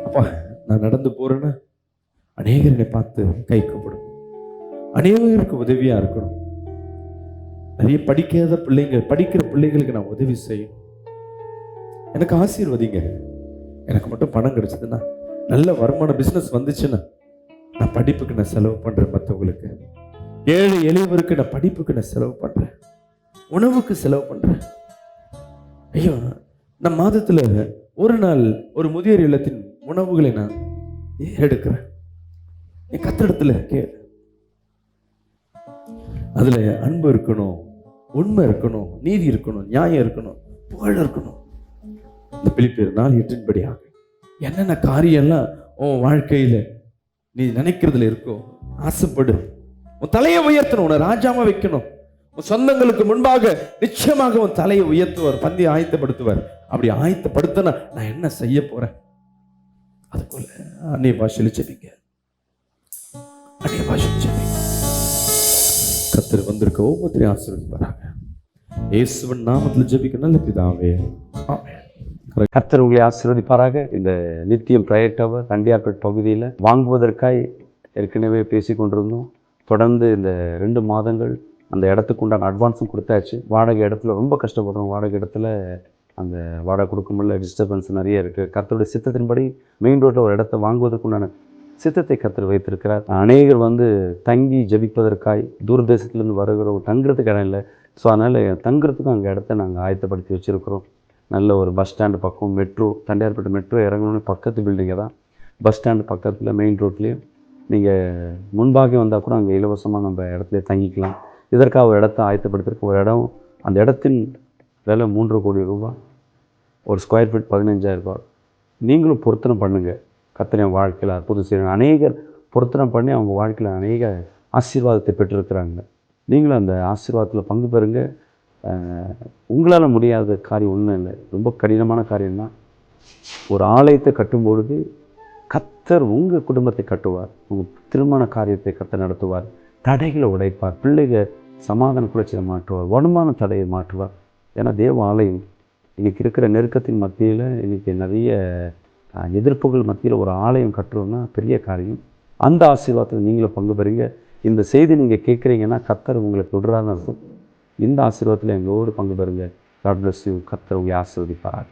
அப்பா நான் நடந்து போறேன்னா அநேகர் என்னை பார்த்து கை கூப்பிடும், அநேகருக்கு உதவியா இருக்கணும். நிறைய படிக்காத பிள்ளைங்க, படிக்கிற பிள்ளைங்களுக்கு நான் உதவி செய்யணும். எனக்கு ஆசீர்வதிங்க. எனக்கு மட்டும் பணம் கிடைச்சதுன்னா, நல்ல வருமான பிசினஸ் வந்துச்சுன்னா நான் படிப்புக்கு நான் செலவு பண்றேன். மற்றவங்களுக்கு ஏழை எளியவருக்கு நான் படிப்புக்கு நான் செலவு பண்றேன், உணவுக்கு செலவு பண்றேன். ஐயோ நான் மாதத்துல ஒரு நாள் ஒரு முதியோர் இல்லத்தின் உணவுகளை நான் எடுக்கிறேன். என் கத்திடத்துல கேளு. அதுல அன்பு இருக்கணும், உண்மை இருக்கணும், நீதி இருக்கணும், நியாயம் இருக்கணும், புகழ் இருக்கணும். இந்த பிலிப்பியர் 4:8 என்னென்ன காரியம்லாம் உன் வாழ்க்கையில நீ நினைக்கிறதுல இருக்கோ ஆசைப்படு. உன் தலையை உயர்த்தணும், உன்னை ராஜாமா வைக்கணும். உன் சொந்தங்களுக்கு முன்பாக நிச்சயமாக உன் தலையை உயர்த்துவார், பந்தி ஆயத்தப்படுத்துவார். அப்படி ஆயத்தப்படுத்தினா நான் என்ன செய்ய போறேன், அதுக்குள்ள அந்நிய பாஷையில ஜெபிங்க. அந்நிய பாஷையில ஜெபிங்க. கர்த்தர் வந்திருக்க ஒவ்வொருத்தரையும் ஆசீர்வதிப்பாராக. இயேசுவின் நாமத்தில் ஜெபிக்க நல்ல பிதாவே, ஆமென். கர்த்தர் உங்களை ஆசீர்வதிப்பாராக. இந்த நித்தியம் பிரயர் டவர் தண்டியார்பேட் பகுதியில் வாங்குவதற்காய் ஏற்கனவே பேசி கொண்டிருந்தோம். தொடர்ந்து இந்த 2 மாதங்கள் அந்த இடத்துக்கு உண்டான அட்வான்ஸும் கொடுத்தாச்சு. வாடகை இடத்துல ரொம்ப கஷ்டப்படுறோம். வாடகை இடத்துல அந்த வாடகை கொடுக்க முடியல, டிஸ்டர்பன்ஸ் நிறைய இருக்குது. கர்த்தருடைய சித்தத்தின்படி மெயின் ரோட்டில் ஒரு இடத்த வாங்குவதற்குண்டான சித்தத்தை கர்த்தர் வைத்திருக்கிறார். அநேகர் தங்கி ஜெபிப்பதற்காய் தூரதேசத்துலேருந்து வருகிறவங்க தங்குறதுக்கு இடம் இல்லை. ஸோ அதனால் தங்குறதுக்கும் அங்கே இடத்த நாங்கள் ஆயத்தப்படுத்தி வச்சுருக்கிறோம். நல்ல ஒரு பஸ் ஸ்டாண்டு பக்கம், மெட்ரோ, தண்டையார்பேட்டை மெட்ரோ இறங்கணுன்னு பக்கத்து பில்டிங்கை தான். பஸ் ஸ்டாண்டு பக்கத்தில் மெயின் ரோட்லேயும் நீங்கள் முன்பாக வந்தால் கூட அங்கே இலவசமாக நம்ம இடத்துல தங்கிக்கலாம். இதற்காக ஒரு இடத்த ஆயத்தப்படுத்திருக்க ஒரு இடம். அந்த இடத்தின் விலை 3 கோடி ரூபாய், ஒரு ஸ்கொயர் ஃபீட் 15,000 ரூபாய். நீங்களும் பொருத்தனை பண்ணுங்கள். கர்த்தர் வாழ்க்கையில் அற்புதம் செய்யணும். அநேகர் பொருத்தனை பண்ணி அவங்க வாழ்க்கையில் அநேக ஆசீர்வாதத்தை பெற்றிருக்கிறாங்க. நீங்களும் அந்த ஆசீர்வாதத்தில் பங்கு பெறுங்க. உங்களால் முடியாத காரியம் ஒன்றும் இல்லை, ரொம்ப கடினமான காரியம்தான். ஒரு ஆலயத்தை கட்டும்பொழுது கர்த்தர் உங்கள் குடும்பத்தை கட்டுவார், உங்கள் திருமண காரியத்தை கர்த்தர் நடத்துவார், தடைகளை உடைப்பார், பிள்ளைகள் சமாதான குலைச்சியை மாற்றுவார், வருமான தடையை மாற்றுவார். ஏன்னா தேவ ஆலயம் இன்றைக்கி இருக்கிற நெருக்கத்தின் மத்தியில், இன்றைக்கி நிறைய எதிர்ப்புகள் மத்தியில் ஒரு ஆலயம் கட்டுறோன்னா பெரிய காரியம். அந்த ஆசீர்வாதத்தில் நீங்களும் பங்கு பெறுங்க. இந்த செய்தி நீங்கள் கேட்குறீங்கன்னா கர்த்தர் உங்களை தொடரான இருக்கும். இந்த ஆசீர்வாதத்தில் எங்களோடு பங்கு பெறுங்க. God bless you. கர்த்தர் உங்களை ஆசீர்வதிப்பார்.